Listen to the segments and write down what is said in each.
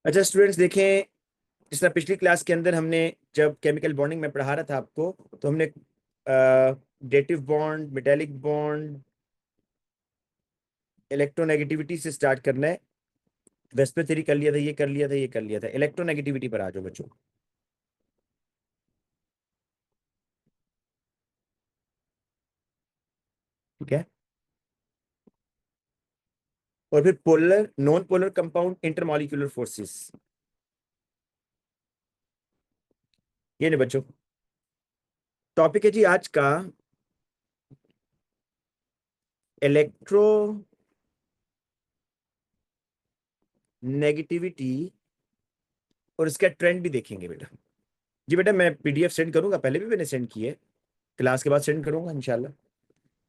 अच्छा स्टूडेंट्स देखें, जिस तरह पिछली क्लास के अंदर हमने जब केमिकल बॉन्डिंग में पढ़ा रहा था आपको, तो हमने dative bond, metallic bond, electronegativity से स्टार्ट करना है। वेस्पर थ्योरी कर लिया था, ये कर लिया था, ये कर लिया था। इलेक्ट्रोनेगेटिविटी पर आ जाओ बच्चों। ठीक है। और फिर polar non polar compound intermolecular forces. ये नहीं बच्चों, टॉपिक है जी आज का इलेक्ट्रो नेगेटिविटी, और इसका ट्रेंड भी देखेंगे बेटा। जी बेटा, मैं पीडीएफ सेंड करूंगा, पहले भी मैंने सेंड की है, क्लास के बाद सेंड करूंगा इंशाल्लाह।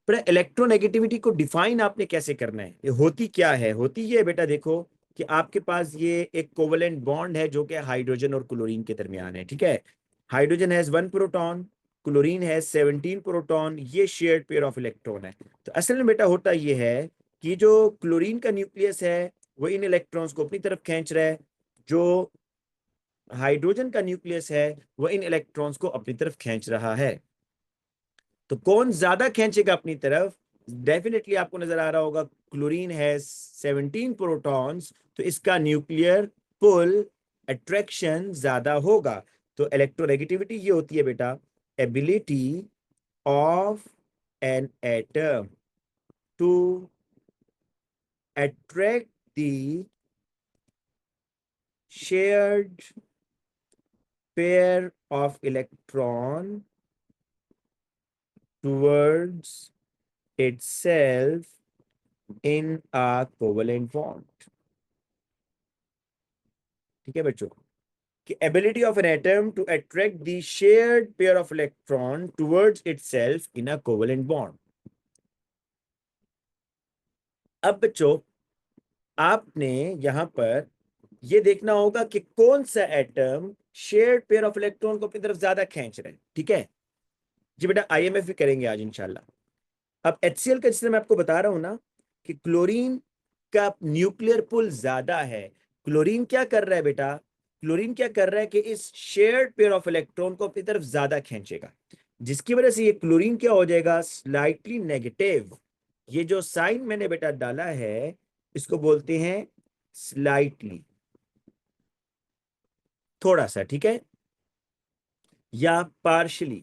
पर इलेक्ट्रोनेगेटिविटी को डिफाइन आपने कैसे करना है, ये होती क्या है? होती ये है बेटा, देखो कि आपके पास ये एक कोवलेंट बॉन्ड है जो कि हाइड्रोजन और क्लोरीन के दरमियान है। ठीक है। Hydrogen has 1 proton, chlorine has 17 proton. ये शेयर्ड पेयर ऑफ इलेक्ट्रॉन है। तो असल में बेटा होता ये है कि जो क्लोरीन का न्यूक्लियस है वो इन इलेक्ट्रॉन्स को अपनी तरफ खींच रहा है, जो हाइड्रोजन का न्यूक्लियस है वो इन इलेक्ट्रॉन्स को अपनी तरफ खींच रहा है। तो कौन ज्यादा खींचेगा अपनी तरफ? डेफिनेटली आपको नजर आ रहा होगा क्लोरीन है 17 प्रोटॉन्स, तो इसका न्यूक्लियर पुल अट्रैक्शन ज्यादा होगा। तो इलेक्ट्रोनेगेटिविटी ये होती है बेटा, ability of an atom to attract the shared pair of electron towards itself in a covalent bond। ठीक है बच्चों, कि ability of an atom to attract the shared pair of electron towards itself in a covalent bond। अब बच्चों, आपने यहां पर ये देखना होगा कि कौन सा atom shared pair of electron को अपनी तरफ ज्यादा खींच रहे हैं। ठीक है जी बेटा, आईएमएफ भी करेंगे आज इंशाल्लाह। अब HCl का, जिससे मैं आपको बता रहा हूं ना कि क्लोरीन का न्यूक्लियर पुल ज्यादा है। क्लोरीन क्या कर रहा है बेटा? क्लोरीन क्या कर रहा है कि इस शेयर्ड पेयर ऑफ इलेक्ट्रॉन को अपनी तरफ ज्यादा खींचेगा, जिसकी वजह से ये क्लोरीन क्या हो जाएगा? Slightly negative. ये जो साइन मैंने बेटा डाला है, इसको बोलते हैं स्लाइटली, थोड़ा सा। ठीक है, या पार्शली।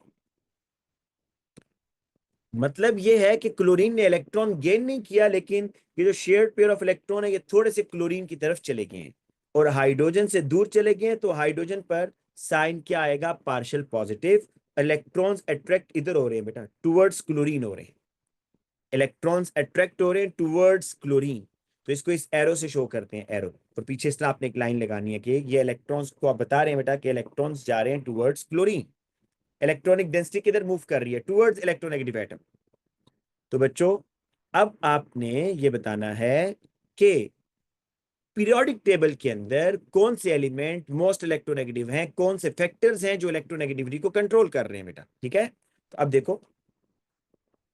मतलब ये है कि क्लोरीन ने इलेक्ट्रॉन गेन नहीं किया, लेकिन ये जो शेयर्ड पेयर ऑफ इलेक्ट्रॉन है ये थोड़े से क्लोरीन की तरफ चले गए हैं और हाइड्रोजन से दूर चले गए हैं। तो हाइड्रोजन पर साइन क्या आएगा? Partial positive. इलेक्ट्रॉन्स अट्रैक्ट इधर हो रहे हैं बेटा, टुवर्ड्स क्लोरीन हो रहे हैं। इलेक्ट्रॉन्स अट्रैक्ट हो रहे हैं टुवर्ड्स क्लोरीन। तो इसको इस एरो से शो करते हैं, एरो। और पीछे इस तरह आपने एक लाइन लगानी है कि ये इलेक्ट्रॉन्स को आप बता रहे हैं बेटा कि इलेक्ट्रॉन्स जा रहे हैं टुवर्ड्स क्लोरीन। इलेक्ट्रॉनिक डेंसिटी किधर मूव कर रही है? Towards electronegative atom. तो बच्चों, अब आपने ये बताना है कि पीरियोडिक टेबल के अंदर कौन से एलिमेंट मोस्ट इलेक्ट्रोनेगेटिव हैं, कौन से फैक्टर्स हैं जो इलेक्ट्रोनेगेटिविटी को कंट्रोल कर रहे हैं बेटा। ठीक है, तो अब देखो,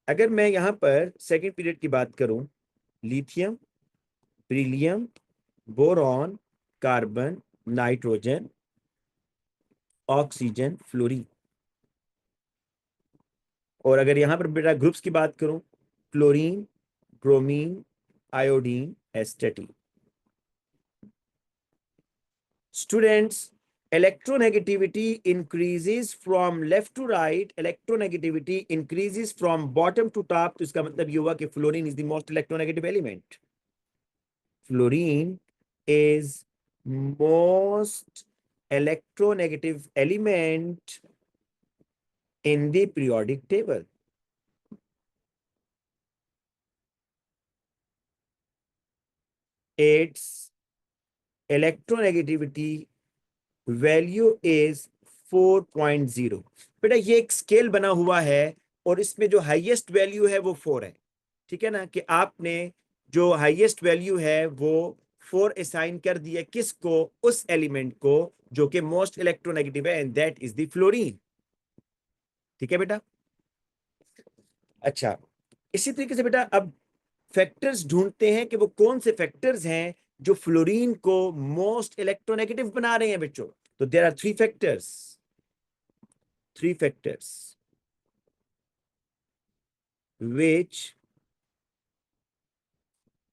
अगर मैं यहां पर सेकंड पीरियड की बात करूं, lithium, beryllium, boron, carbon, nitrogen, oxygen, fluorine. और अगर यहां पर बेटा ग्रुप्स की बात करूं, chlorine, bromine, iodine, एस्टेटिन। Students, electronegativity increases from left to right, electronegativity increases from bottom to top। तो इसका मतलब ये हुआ कि fluorine is the most electronegative element. Fluorine is most electronegative element in the periodic table। Its electronegativity value is 4.0। बेटा ये एक scale बना हुआ है और इसमें जो हाईएस्ट वैल्यू है वो 4 है। ठीक है ना, कि आपने जो हाईएस्ट वैल्यू है वो 4 असाइन कर दिया किसको? उस एलिमेंट को जो कि मोस्ट इलेक्ट्रोनेगेटिव है, and that is the fluorine. ठीक है बेटा। अच्छा, इसी तरीके से बेटा अब फैक्टर्स ढूंढते हैं कि वो कौन से फैक्टर्स हैं जो फ्लोरीन को मोस्ट इलेक्ट्रोनेगेटिव बना रहे हैं बच्चों। तो there are three factors which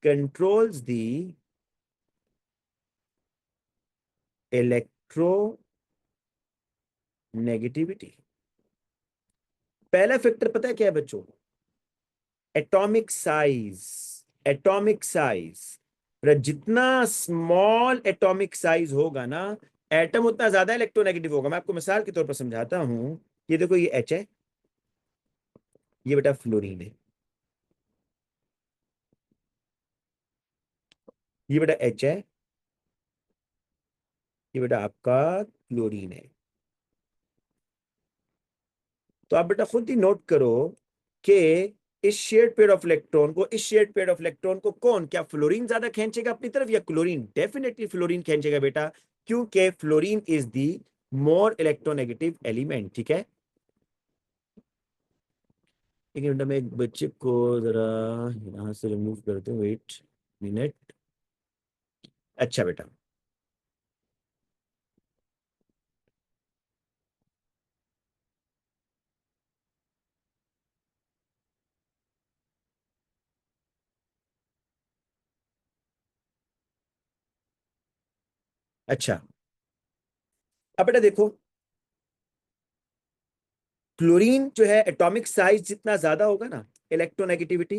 controls the electronegativity। पहला फैक्टर पता है क्या है बच्चों? Atomic size. एटॉमिक साइज, जितना स्मॉल एटॉमिक साइज होगा ना, एटम उतना ज्यादा इलेक्ट्रोनेगेटिव होगा। मैं आपको मिसाल के तौर पर समझाता हूं। ये देखो, ये एच है, ये बेटा फ्लोरीन है। ये बेटा एच है, ये बेटा आपका क्लोरीन है। तो आप बेटा खुद ही नोट करो कि इस शेयर्ड पेयर ऑफ इलेक्ट्रॉन को, इस शेयर्ड पेयर ऑफ इलेक्ट्रॉन को कौन, क्या फ्लोरीन ज्यादा खींचेगा अपनी तरफ या क्लोरीन? डेफिनेटली फ्लोरीन खींचेगा बेटा, क्योंकि fluorine is the more electronegative element. ठीक है, एक मिनट में एक बच्चे को जरा यहां से रिमूव करते हैं, वेट मिनट। अच्छा बेटा, अच्छा अब बेटा देखो, क्लोरीन जो है एटॉमिक साइज जितना ज्यादा होगा ना, इलेक्ट्रोनेगेटिविटी,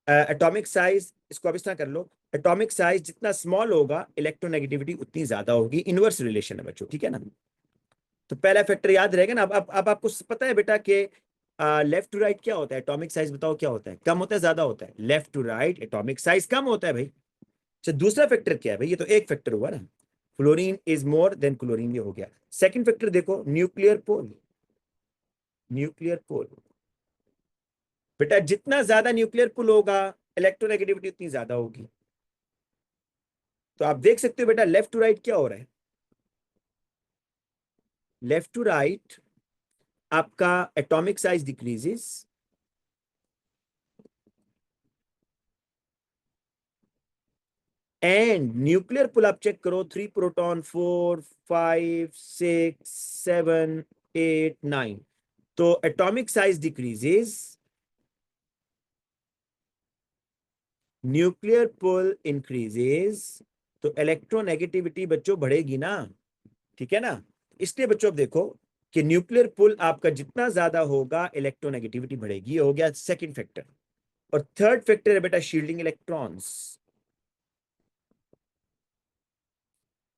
एटॉमिक साइज, इसको अब इस तरह कर लो, एटॉमिक साइज जितना स्मॉल होगा इलेक्ट्रोनेगेटिविटी उतनी ज्यादा होगी। इनवर्स रिलेशन है बच्चों, ठीक है ना। तो पहला फैक्टर याद रहेगा ना। अब आपको पता है बेटा कि लेफ्ट टू राइट क्या होता है? एटॉमिक साइज बताओ क्या होता है? कम होता है ज्यादा होता है? Left to right atomic size कम होता है भाई। अच्छा, दूसरा फैक्टर क्या है भाई? ये तो एक फैक्टर हुआ ना, fluorine is more than chlorine, ये हो गया। सेकंड फैक्टर देखो, न्यूक्लियर पोल। न्यूक्लियर पोल, बेटा जितना ज्यादा न्यूक्लियर पुल होगा इलेक्ट्रोनेगेटिविटी उतनी ज्यादा होगी। तो आप देख सकते हो बेटा लेफ्ट टू राइट क्या हो रहा है। लेफ्ट टू राइट आपका atomic size decreases and nuclear pull आप चेक करो, 3 प्रोटॉन, 4, 5, 6, 7, 8, 9। तो एटॉमिक साइज डिक्रीजेस, न्यूक्लियर पुल इंक्रीजेस, तो इलेक्ट्रोनेगेटिविटी बच्चों बढ़ेगी ना। ठीक है ना। इसलिए बच्चों अब देखो कि न्यूक्लियर पुल आपका जितना ज्यादा होगा इलेक्ट्रोनेगेटिविटी बढ़ेगी। ये हो गया सेकंड फैक्टर। और थर्ड फैक्टर है बेटा शील्डिंग इलेक्ट्रॉन्स।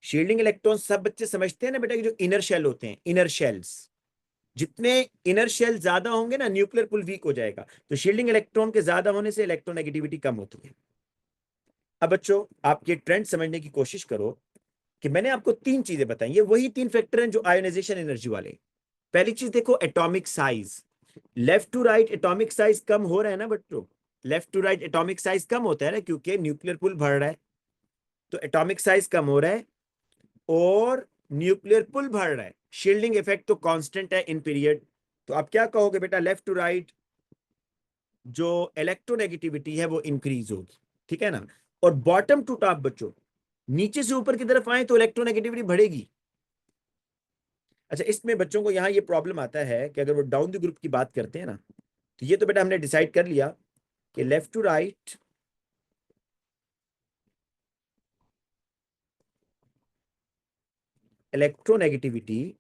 शील्डिंग इलेक्ट्रॉन सब बच्चे समझते हैं ना बेटा कि जो इनर शेल होते हैं, इनर शेल्स, जितने इनर शेल ज्यादा होंगे ना न्यूक्लियर पुल वीक हो जाएगा। तो शील्डिंग इलेक्ट्रॉन के ज्यादा होने से इलेक्ट्रोनेगेटिविटी कम होती है। अब बच्चों आप ये ट्रेंड समझने की कोशिश करो कि मैंने आपको तीन चीजें बताई, ये वही तीन फैक्टर हैं जो आयोनाइजेशन एनर्जी वाले। पहली चीज देखो, atomic size. Left to right atomic size कम हो रहा है ना बच्चों। Left to right atomic size कम होता है ना, क्योंकि न्यूक्लियर पुल बढ़ रहा है। तो एटॉमिक साइज कम हो रहा है और न्यूक्लियर पुल बढ़ रहा है। शील्डिंग इफेक्ट तो कांस्टेंट है इन पीरियड। तो आप क्या कहोगे बेटा? लेफ्ट टू राइट जो इलेक्ट्रोनेगेटिविटी है वो इंक्रीज होगी। ठीक है ना। और बॉटम टू टॉप बच्चों, नीचे से ऊपर की तरफ आए तो इलेक्ट्रोनेगेटिविटी बढ़ेगी। अच्छा, इसमें बच्चों को यहाँ ये प्रॉब्लम आता है कि अगर वो डाउन द ग्रुप की बात करते हैं ना, तो ये तो बेटा हमने डिसाइड कर लिया कि left to right electronegativity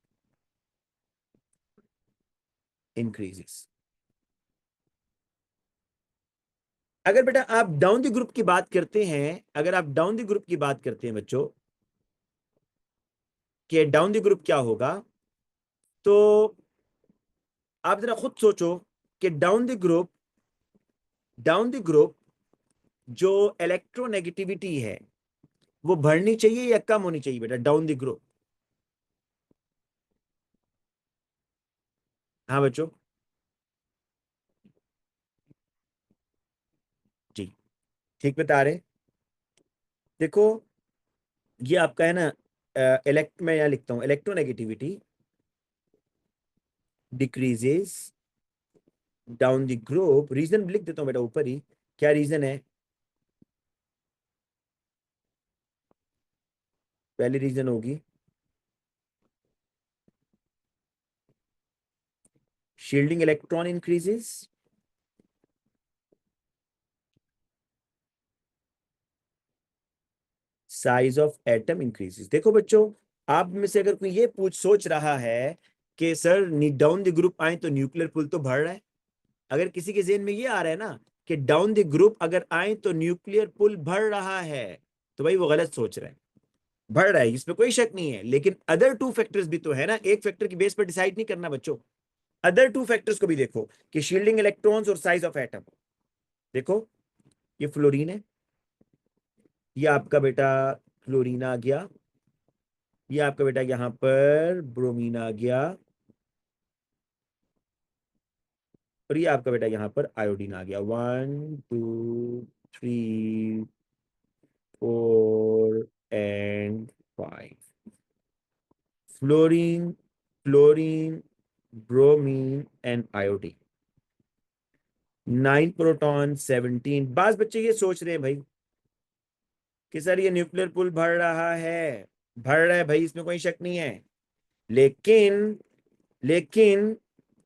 increases. अगर बेटा आप डाउन द ग्रुप की बात करते हैं, अगर आप डाउन द ग्रुप की बात करते हैं बच्चों, कि डाउन द ग्रुप क्या होगा, तो आप जरा खुद सोचो कि डाउन द ग्रुप जो इलेक्ट्रोनेगेटिविटी है वो बढ़नी चाहिए या कम होनी चाहिए बेटा डाउन द ग्रुप? हाँ बच्चों, जी ठीक बता रहे। देखो, ये आपका है ना, मैं यहाँ लिखता हूँ electronegativity decreases down the group. Reason लिख देता हूँ बेटा ऊपर ही, क्या रीजन है? पहली रीजन होगी shielding electron increases, size of atom increases. देखो बच्चों, आप में से अगर कोई ये सोच रहा है कि सर डाउन द ग्रुप आए तो न्यूक्लियर पुल तो बढ़ रहा है, अगर किसी के जेहन में ये आ रहा है ना कि डाउन द ग्रुप अगर आए तो न्यूक्लियर पुल बढ़ रहा है, तो भाई वो गलत सोच रहा है। बढ़ रहा है इसमें कोई शक नहीं है, लेकिन अदर टू फैक्टर्स भी तो है ना, एक फैक्टर की बेस पर डिसाइड नहीं करना बच्चों। अदर टू फैक्टर्स को भी देखो कि शील्डिंग इलेक्ट्रॉन्स और साइज ऑफ एटम। देखो ये फ्लोरीन है, ये आपका बेटा क्लोरीन आ गया, ये आपका बेटा यहां पर ब्रोमीन आ गया, और ये आपका बेटा यहां पर आयोडीन आ गया। 1 2 3 4 and 5। Fluorine, chlorine, bromine and iodine. 9 proton 17। बास बच्चे ये सोच रहे हैं भाई कि सर ये न्यूक्लियर पुल बढ़ रहा है, बढ़ रहा है भाई, इसमें कोई शक नहीं है। लेकिन लेकिन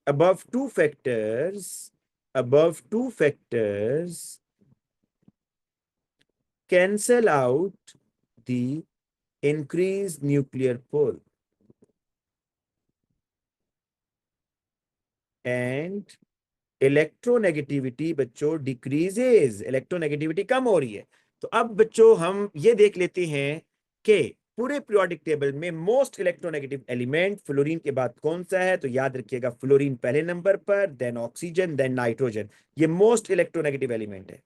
above two factors, above two factors cancel out the increased nuclear pull and electronegativity बच्चों डिक्रीजेज, इलेक्ट्रोनेगेटिविटी कम हो रही है। तो अब बच्चों हम ये देख लेते हैं कि पूरे पीरियोडिक टेबल में मोस्ट इलेक्ट्रोनेगेटिव एलिमेंट फ्लोरीन के बाद कौन सा है। तो याद रखिएगा फ्लोरीन पहले नंबर पर, देन ऑक्सीजन, देन नाइट्रोजन। ये मोस्ट इलेक्ट्रोनेगेटिव एलिमेंट है,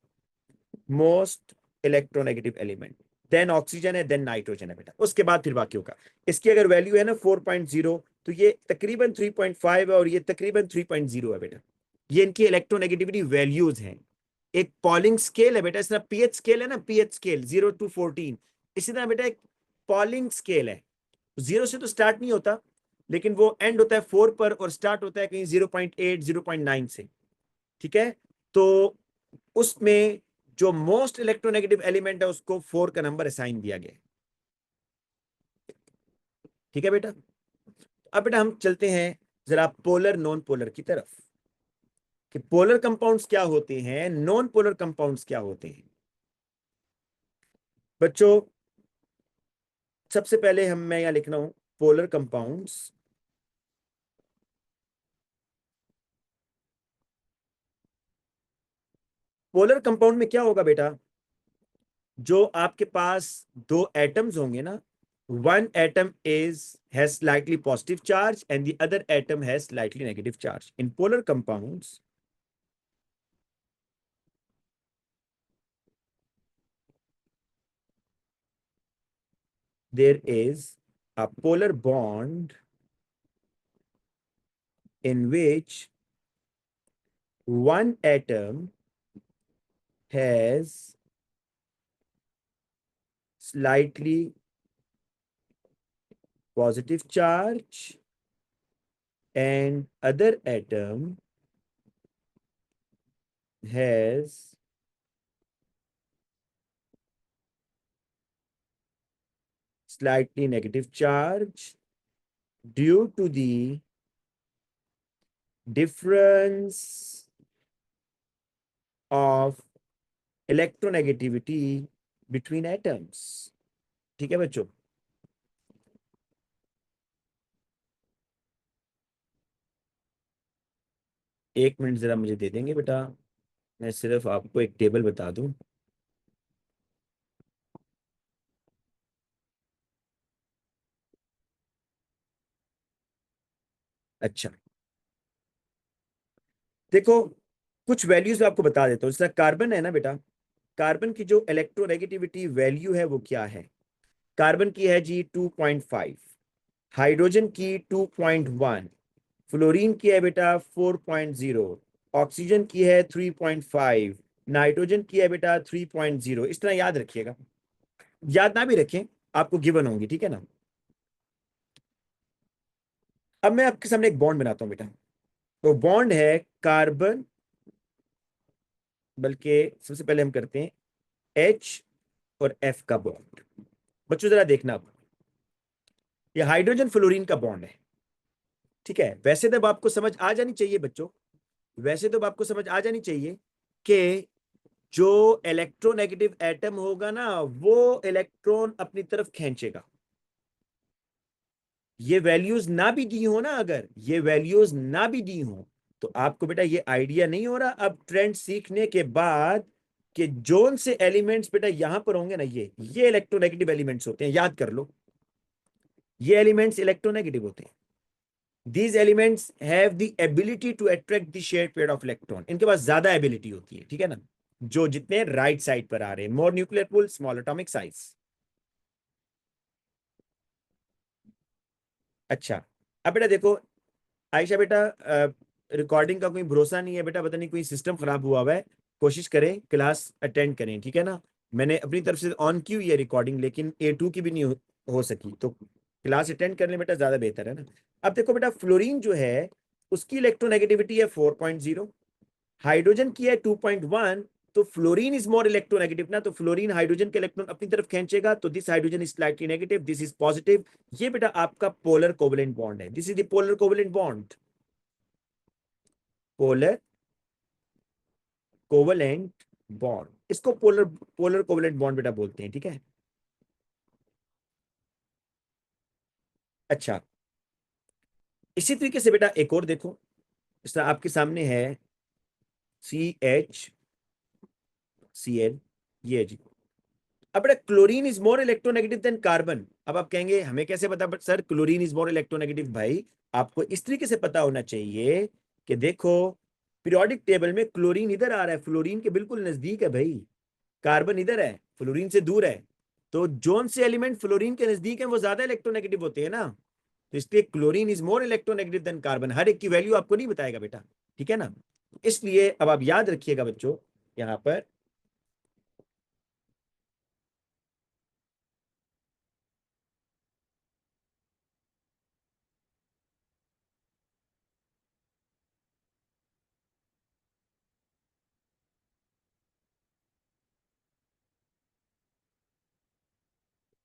most electronegative element, then oxygen है, देन नाइट्रोजन है बेटा, उसके बाद फिर बाकी होगा। इसकी अगर वैल्यू है ना 4.0, तो ये तकरीबन 3.5 है और ये तकरीबन 3.0 है बेटा। ये इनकी इलेक्ट्रोनेगेटिविटी वैल्यूज हैं। एक पॉलिंग स्केल है बेटा, इस तरह पीएच स्केल है ना, पीएच स्केल 0 to 14, इसी तरह बेटा एक पॉलिंग स्केल है। जीरो से तो स्टार्ट नहीं होता, लेकिन वो एंड होता है 4 पर और स्टार्ट होता है कहीं 0.8 0.9 से। ठीक है, तो उसमें जो मोस्ट इलेक्ट्रोनेगेटिव एलिमेंट है उसको 4 का नंबर असाइन दिया गया है। ठीक है बेटा, अब बेटा हम चलते हैं जरा पोलर नॉन पोलर की तरफ, कि पोलर कंपाउंड्स क्या होते हैं, नॉन पोलर कंपाउंड्स क्या होते हैं। बच्चों सबसे पहले मैं यहां लिख रहा हूं पोलर कंपाउंड्स। पोलर कंपाउंड में क्या होगा बेटा, जो आपके पास दो एटम्स होंगे ना, one atom has slightly positive charge and the other atom has slightly negative charge. In polar compounds, there is a polar bond in which one atom has slightly positive charge and other atom has slightly negative charge due to the difference of electronegativity between atoms। ठीक है बच्चों, एक minute जरा मुझे दे देंगे बेटा, मैं सिर्फ आपको एक टेबल बता दूं। अच्छा, देखो कुछ वैल्यूज आपको बता देता हूँ। जैसा कार्बन है ना बेटा, कार्बन की जो इलेक्ट्रोनेगेटिविटी वैल्यू है वो क्या है। कार्बन की है जी 2.5, हाइड्रोजन की 2.1, फ्लोरीन की है बेटा 4.0, ऑक्सीजन की है 3.5, नाइट्रोजन की है बेटा 3.0। इस तरह याद रखिएगा, याद ना भी रखें आपको गिवन होंगी, ठीक है ना। अब मैं आपके सामने एक बॉन्ड बनाता हूं बेटा, तो बॉन्ड है कार्बन, बल्कि सबसे पहले हम करते हैं एच और एफ का बॉन्ड। बच्चों जरा देखना, ये हाइड्रोजन फ्लोरीन का बॉन्ड है, ठीक है। वैसे तो अब आपको समझ आ जानी चाहिए बच्चों, वैसे तो अब आपको समझ आ जानी चाहिए कि जो इलेक्ट्रोनेगेटिव एटम होगा ना वो इलेक्ट्रॉन अपनी तरफ खींचेगा। ये वैल्यूज ना भी दी हो ना, अगर ये वैल्यूज ना भी दी हो तो आपको बेटा ये आइडिया नहीं हो रहा अब ट्रेंड सीखने के बाद कि जोन से एलिमेंट्स बेटा यहां पर होंगे ना, ये इलेक्ट्रोनेगेटिव एलिमेंट्स होते हैं, याद कर लो। ये एलिमेंट्स इलेक्ट्रोनेगेटिव होते हैं। These elements have the ability to attract the shared pair of electron, इनके पास ज्यादा एबिलिटी होती है, ठीक है ना, जो जितने राइट साइड पर आ रहे हैं। More nuclear pull, small atomic size. अच्छा, अब बेटा देखो, आयशा बेटा, रिकॉर्डिंग का कोई भरोसा नहीं है बेटा, पता नहीं कोई सिस्टम खराब हुआ हुआ है। कोशिश करें क्लास अटेंड करें, ठीक है ना। मैंने अपनी तरफ से ऑन की हुई है रिकॉर्डिंग, लेकिन A2 की भी नहीं हो सकी, तो क्लास अटेंड करने बेटा ज्यादा बेहतर है ना। अब देखो बेटा, फ्लोरीन जो है उसकी इलेक्ट्रोनेगेटिविटी है 4.0, हाइड्रोजन की है 2.1। तो फ्लोरीन इज मोर इलेक्ट्रोनेगेटिव ना, तो फ्लोरीन हाइड्रोजन के इलेक्ट्रॉन अपनी तरफ खींचेगा, तो this hydrogen is slightly negative, this is positive. ये बेटा आपका पोलर कोवलेंट बॉन्ड है, this is the polar covalent bond. Polar covalent bond, इसको पोलर पोलर कोवलेंट बॉन्ड बेटा बोलते हैं, ठीक है। अच्छा, इसी तरीके से बेटा एक और देखो, इस तरह आपके सामने है CHCl, ये है जी। अब बेटा chlorine is more electronegative than carbon. अब आप कहेंगे हमें कैसे पता sir chlorine is more electronegative? भाई आपको इस तरीके से पता होना चाहिए कि देखो पीरियोडिक टेबल में क्लोरीन इधर आ रहा है, फ्लोरीन के बिल्कुल नजदीक है भाई, कार्बन इधर है, फ्लोरीन से दूर है। तो जोन से एलिमेंट फ्लोरीन के नजदीक है वो ज्यादा इलेक्ट्रोनेगेटिव होते हैं ना, तो इसलिए chlorine is more electronegative than carbon. हर एक की वैल्यू आपको नहीं बताएगा बेटा, ठीक है ना। इसलिए अब आप याद रखिएगा बच्चों, यहां पर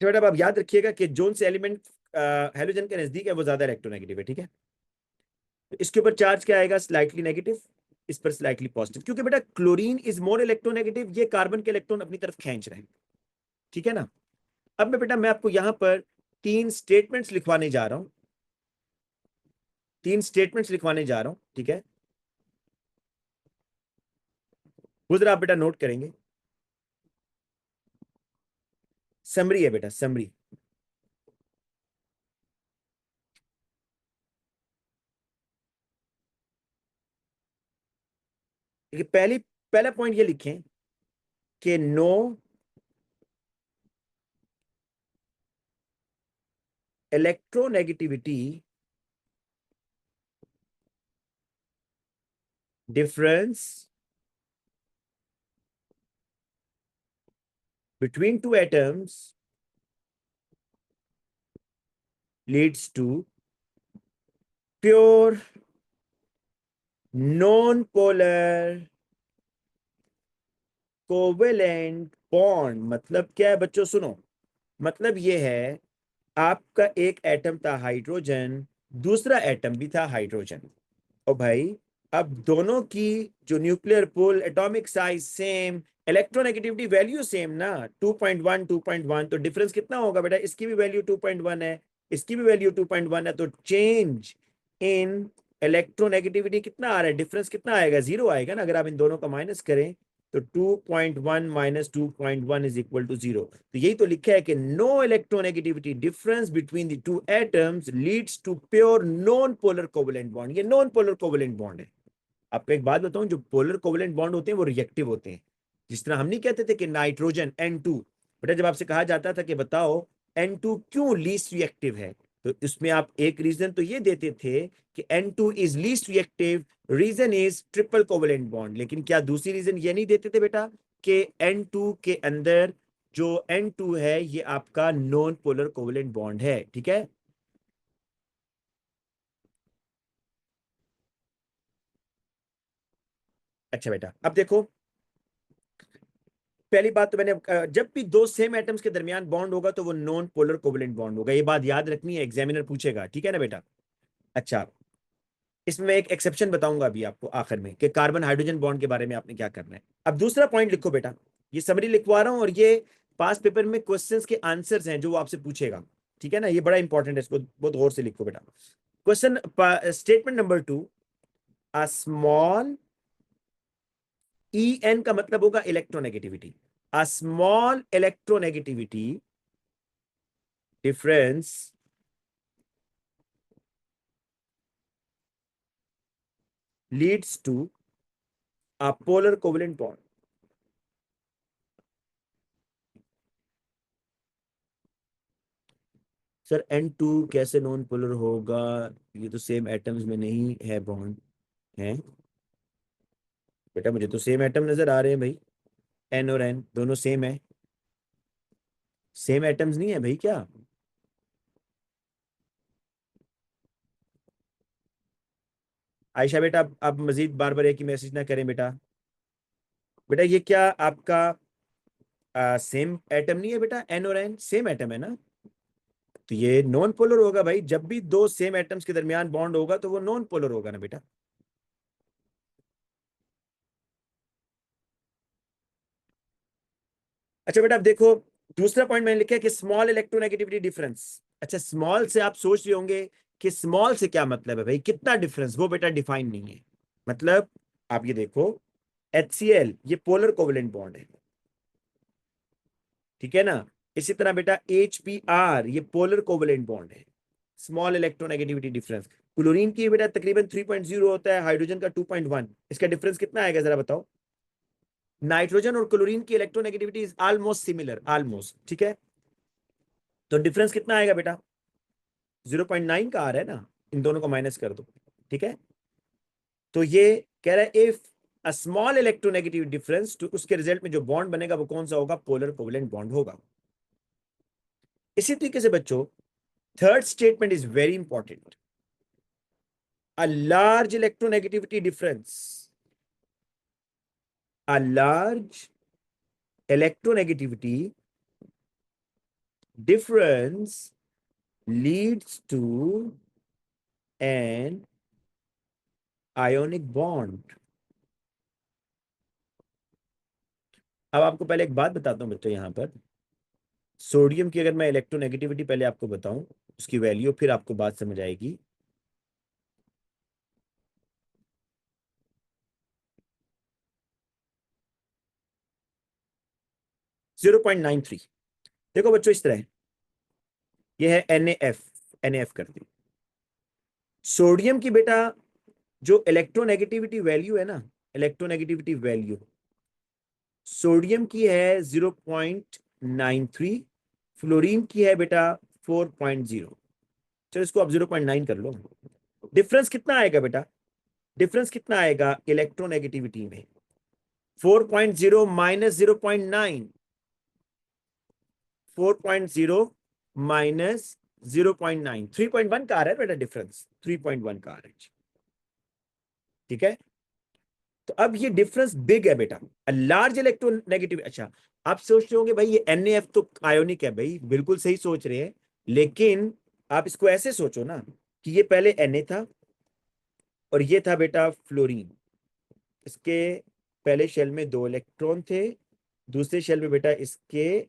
तो बेटा अब आप याद रखिएगा कि जोन से एलिमेंट हेलोजन के नजदीक है वो ज्यादा इलेक्ट्रोनेगेटिव है, ठीक है। तो इसके ऊपर चार्ज क्या आएगा? स्लाइटली नेगेटिव, इस पर स्लाइटली पॉजिटिव, क्योंकि बेटा क्लोरीन इज मोर इलेक्ट्रोनेगेटिव, ये कार्बन के इलेक्ट्रॉन अपनी तरफ खींच रहे हैं, ठीक है ना। अब मैं आपको यहां पर तीन स्टेटमेंट्स लिखवाने जा रहा हूं, तीन स्टेटमेंट्स लिखवाने जा रहा हूं, ठीक है। वो जरा आप बेटा नोट करेंगे। समरी है बेटा, समरी। देखिए पहला पॉइंट ये लिखें कि no electronegativity difference between two atoms leads to pure non-polar covalent bond. मतलब क्या है बच्चों, सुनो, मतलब ये है आपका एक एटम था हाइड्रोजन, दूसरा एटम भी था हाइड्रोजन, और भाई अब दोनों की जो nuclear pull, atomic size same, electronegativity value same ना, 2.1 2.1, तो डिफरेंस कितना होगा बेटा? इसकी भी वैल्यू 2.1 है, इसकी भी वैल्यू 2.1 है, तो चेंज इन इलेक्ट्रोनेगेटिविटी कितना आ रहा है? डिफरेंस कितना आएगा? जीरो आएगा ना, अगर आप इन दोनों का माइनस करें तो 2.1 minus 2.1 is equal to zero. तो यही तो लिखा है कि no electronegativity difference between the two atoms leads to pure non polar covalent bond. ये नॉन पोलर कोवेलेंट बॉन्ड है। आपको एक बात बताऊं, जो पोलर कोवेलेंट बॉन्ड होते हैं वो रिएक्टिव होते हैं। जिस तरह हम नहीं कहते थे कि नाइट्रोजन N2, बेटा जब आपसे कहा जाता था कि बताओ N2 क्यों लीस्ट रिएक्टिव है, तो इसमें आप एक रीजन तो ये देते थे कि N2 is least reactive, reason is triple covalent bond. लेकिन क्या दूसरी रीजन ये नहीं देते थे बेटा कि N2 के अंदर जो N2 है ये आपका नॉन पोलर कोवेलेंट बॉन्ड है, ठीक है। अच्छा बेटा अब देखो, पहली बात तो मैंने जब भी दो सेम एटम्स के दरमियान बॉन्ड होगा तो वो नॉन पोलर कोवलेंट बॉन्ड होगा, ये बात याद रखनी है, एग्जामिनर पूछेगा, ठीक है ना बेटा। अच्छा, इसमें एक एक्सेप्शन बताऊंगा अभी आपको आखिर में कि कार्बन हाइड्रोजन बॉन्ड के बारे में आपने क्या करना है। अब दूसरा पॉइंट लिखो बेटा, ये समरी लिखवा रहा हूं और ये पास पेपर में क्वेश्चंस के आंसर्स हैं जो वो आपसे पूछेगा, ठीक है ना, ये बड़ा इंपॉर्टेंट है, इसको बहुत गौर से लिखो बेटा। Question statement number 2, a small E N का मतलब होगा electronegativity, a small electronegativity difference leads to a polar covalent bond। Sir N2 कैसे नॉन पोलर होगा, ये तो सेम एटम्स में नहीं है बॉन्ड है बेटा, मुझे तो सेम एटम नजर आ रहे हैं भाई, N और N दोनों सेम है, सेम एटम्स नहीं है भाई क्या। आयशा बेटा अब मजीद बार बार एक ही मैसेज ना करें बेटा। बेटा ये क्या आपका सेम एटम नहीं है बेटा, N और N सेम एटम है ना, तो ये नॉन पोलर होगा भाई, जब भी दो सेम एटम्स के दरमियान बॉन्ड होगा तो वो नॉन पोलर होगा ना बेटा। अच्छा बेटा अब देखो, दूसरा पॉइंट मैंने लिखा है कि स्मॉल इलेक्ट्रोनेगेटिविटी डिफरेंस। अच्छा स्मॉल से आप सोच रहे होंगे कि स्मॉल से क्या मतलब है भाई, कितना डिफरेंस, वो बेटा डिफाइन नहीं है। मतलब आप ये देखो, HCl ये पोलर कोवलेंट बॉन्ड है, ठीक है ना, इसी तरह बेटा HBr ये पोलर कोवलेंट बॉन्ड है। स्मॉल इलेक्ट्रोनेगेटिविटी डिफरेंस, क्लोरीन की बेटा तकरीबन 3.0 होता है, हाइड्रोजन का 2.1, इसका डिफरेंस कितना आएगा जरा बताओ। नाइट्रोजन और क्लोरीन की electronegativity is almost similar, almost, ठीक है, तो डिफरेंस कितना आएगा बेटा, 0.9 का आ रहा है ना, इन दोनों को माइनस कर दो, ठीक है। तो ये कह रहा है if a small electronegative difference, तो उसके रिजल्ट में जो बॉन्ड बनेगा वो कौन सा होगा, पोलर कोवलेंट बॉन्ड होगा। इसी तरीके से बच्चों third statement is very important, a large electronegativity difference, a large electronegativity difference leads to an ionic bond। अब आपको पहले एक बात बताता हूं बच्चों, यहां पर सोडियम की अगर मैं इलेक्ट्रोनेगेटिविटी पहले आपको बताऊं, उसकी वैल्यू, फिर आपको बात समझ आएगी। 0.93। देखो बच्चों इस तरह, ये है NaF, NaF कर दी। सोडियम की बेटा जो इलेक्ट्रोनेगेटिविटी वैल्यू है ना, इलेक्ट्रोनेगेटिविटी वैल्यू सोडियम की है 0.93, फ्लोरीन की है बेटा 4.0। चलो इसको आप 0.9 कर लो। डिफरेंस कितना आएगा बेटा, डिफरेंस कितना आएगा इलेक्ट्रोनेगेटिविटी में, 4.0 माइनस 0.9, 4.0 माइनस 0.9, 3.1 का आ रहा है बेटा डिफरेंस, 3.1 का आ रहा है, ठीक है। तो अब ये डिफरेंस बिग है बेटा, लार्ज इलेक्ट्रोनेगेटिव। अच्छा आप सोच रहे होंगे भाई ये NaF तो आयोनिक है, भाई बिल्कुल सही सोच रहे हैं, लेकिन आप इसको ऐसे सोचो ना कि ये पहले Na था और ये था बेटा फ्लोरीन, इसके पहले शेल में 2 इलेक्ट्रॉन थे, दूसरे शेल में बेटा इसके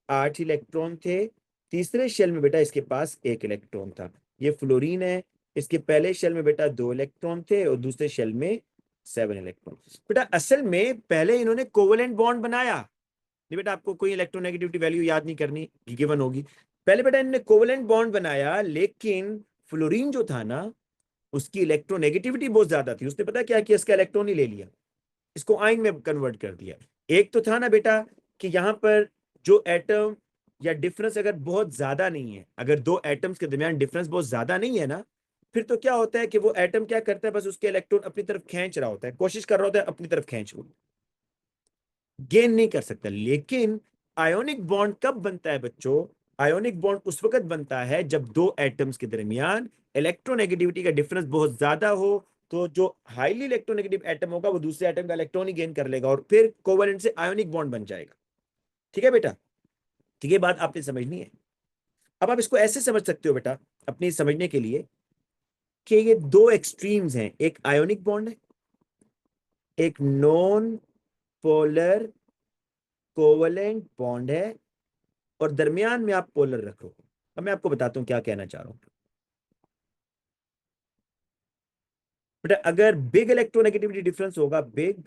8 इलेक्ट्रॉन थे, तीसरे शेल में बेटा इसके पास 1 इलेक्ट्रॉन था। ये फ्लोरीन है, इसके पहले शेल में बेटा 2 इलेक्ट्रॉन थे और दूसरे शेल में 7 इलेक्ट्रॉन। बेटा असल में पहले इन्होंने कोवलेंट बॉन्ड बनाया, नहीं बेटा आपको कोई इलेक्ट्रोनेगेटिविटी वैल्यू याद नहीं करनी, गिवन होगी। पहले बेटा इन्होंने कोवलेंट बॉन्ड बनाया, लेकिन फ्लोरीन जो था ना उसकी इलेक्ट्रोनेगेटिविटी बहुत ज्यादा थी, उसने पता क्या किया, इसका इलेक्ट्रॉन ही ले लिया, इसको आयन में कन्वर्ट कर दिया। एक तो था ना बेटा कि यहां पर जो एटम या डिफरेंस अगर बहुत ज्यादा नहीं है, अगर दो एटम्स के दरमियान डिफरेंस बहुत ज्यादा नहीं है ना, फिर तो क्या होता है कि वो एटम क्या करता है, बस उसके इलेक्ट्रॉन अपनी तरफ खींच रहा होता है, कोशिश कर रहा होता है अपनी तरफ खींच, वो गेन नहीं कर सकता। लेकिन आयोनिक बॉन्ड कब बनता है बच्चों, आयोनिक बॉन्ड उस वक्त बनता है जब दो एटम्स के दरमियान इलेक्ट्रोनेगेटिविटी का डिफरेंस बहुत ज्यादा हो, तो जो हाईली इलेक्ट्रोनेगेटिव एटम होगा वो दूसरे एटम का इलेक्ट्रॉन ही गेन कर लेगा और फिर कोवेलेंट से आयोनिक बॉन्ड बन जाएगा। ठीक है बेटा, ठीक है, बात आपने समझनी है। अब आप इसको ऐसे समझ सकते हो बेटा अपनी समझने के लिए कि ये दो एक्सट्रीम्स हैं, एक आयोनिक बॉन्ड है, एक नॉन पोलर कोवलेंट बॉन्ड है, और दरमियान में आप पोलर रखो। अब मैं आपको बताता हूं क्या कहना चाह रहा हूं बेटा। अगर बिग इलेक्ट्रोनेगेटिविटी डिफरेंस होगा, बिग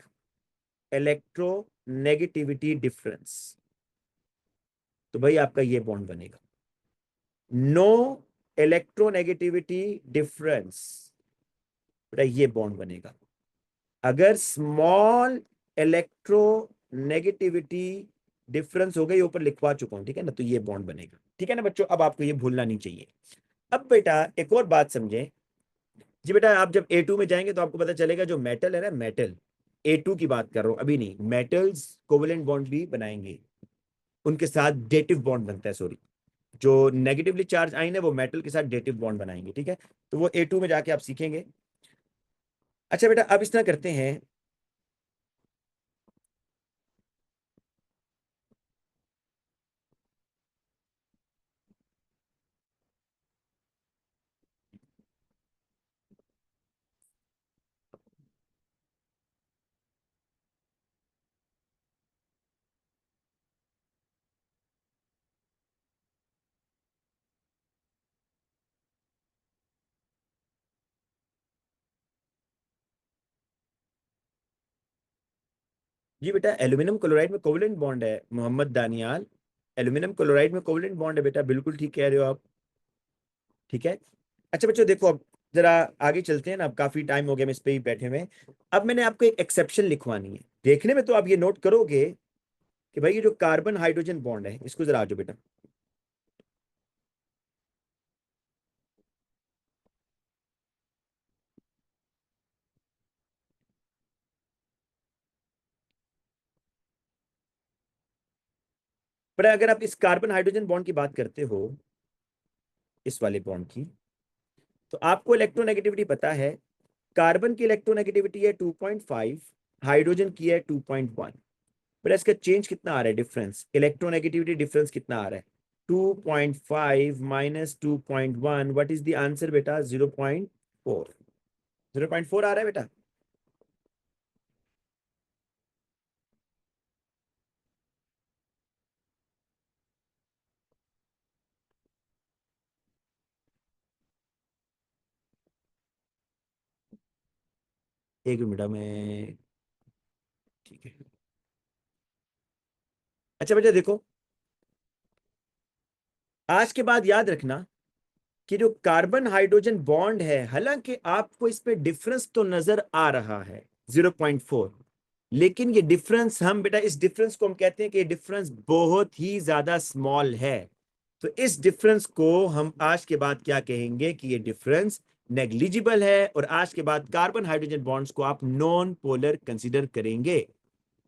इलेक्ट्रोनेगेटिविटी डिफरेंस, तो भाई आपका ये बॉन्ड बनेगा। नो इलेक्ट्रोनेगेटिविटी डिफरेंस, बेटा ये बॉन्ड बनेगा। अगर स्मॉल इलेक्ट्रोनेगेटिविटी डिफरेंस हो गई, ऊपर लिखवा चुका हूं, ठीक है ना, तो ये बॉन्ड बनेगा। ठीक है ना बच्चों, अब आपको ये भूलना नहीं चाहिए। अब बेटा एक और बात समझें जी बेटा, आप जब A2 में जाएंगे तो आपको पता चलेगा जो मेटल है ना, मेटल A2 की बात कर रहा हूं अभी नहीं, मेटल्स कोवेलेंट बॉन्ड भी बनाएंगे, उनके साथ डेटिव बॉन्ड बनता है, सॉरी, जो नेगेटिवली चार्ज आइन है वो मेटल के साथ डेटिव बॉन्ड बनाएंगे, ठीक है। तो वो A2 में जाके आप सीखेंगे। अच्छा बेटा, अब इस तरह करते हैं, जी बेटा एल्यूमिनियम क्लोराइड में कोवेलेंट बॉन्ड है मोहम्मद दानियाल, एल्यूमिनियम क्लोराइड में कोवेलेंट बॉन्ड है बेटा, बिल्कुल ठीक कह रहे हो आप, ठीक है। अच्छा बच्चों देखो, अब जरा आगे चलते हैं ना, अब काफी टाइम हो गया मैं इस पे ही बैठे हुए। अब मैंने आपको एक एक्सेप्शन लिखवानी है, देखने में तो आप ये नोट करोगे कि भाई ये जो कार्बन हाइड्रोजन बॉन्ड है, इसको जरा आ जाओ बेटा। पर अगर आप इस कार्बन हाइड्रोजन बॉन्ड की बात करते हो, इस वाले बॉन्ड की, तो आपको इलेक्ट्रोनेगेटिविटी पता है, कार्बन की इलेक्ट्रोनेगेटिविटी है 2.5, हाइड्रोजन की है 2.1। पर इसका चेंज कितना आ रहा है, डिफरेंस, इलेक्ट्रोनेगेटिविटी डिफरेंस कितना आ रहा है, 2.5 minus 2.1, what is the answer बेटा, 0.4। 0.4 आ रहा है बेटा। एक मिनट में, ठीक है। अच्छा बेटा देखो, आज के बाद याद रखना कि जो कार्बन हाइड्रोजन बॉन्ड है, हालांकि आपको इसमें डिफरेंस तो नजर आ रहा है 0.4, लेकिन ये डिफरेंस, हम बेटा इस डिफरेंस को हम कहते हैं कि ये डिफरेंस बहुत ही ज्यादा स्मॉल है। तो इस डिफरेंस को हम आज के बाद क्या कहेंगे कि ये डिफरेंस नेग्लिजिबल है, और आज के बाद कार्बन हाइड्रोजन बॉन्ड्स को आप नॉन पोलर कंसीडर करेंगे।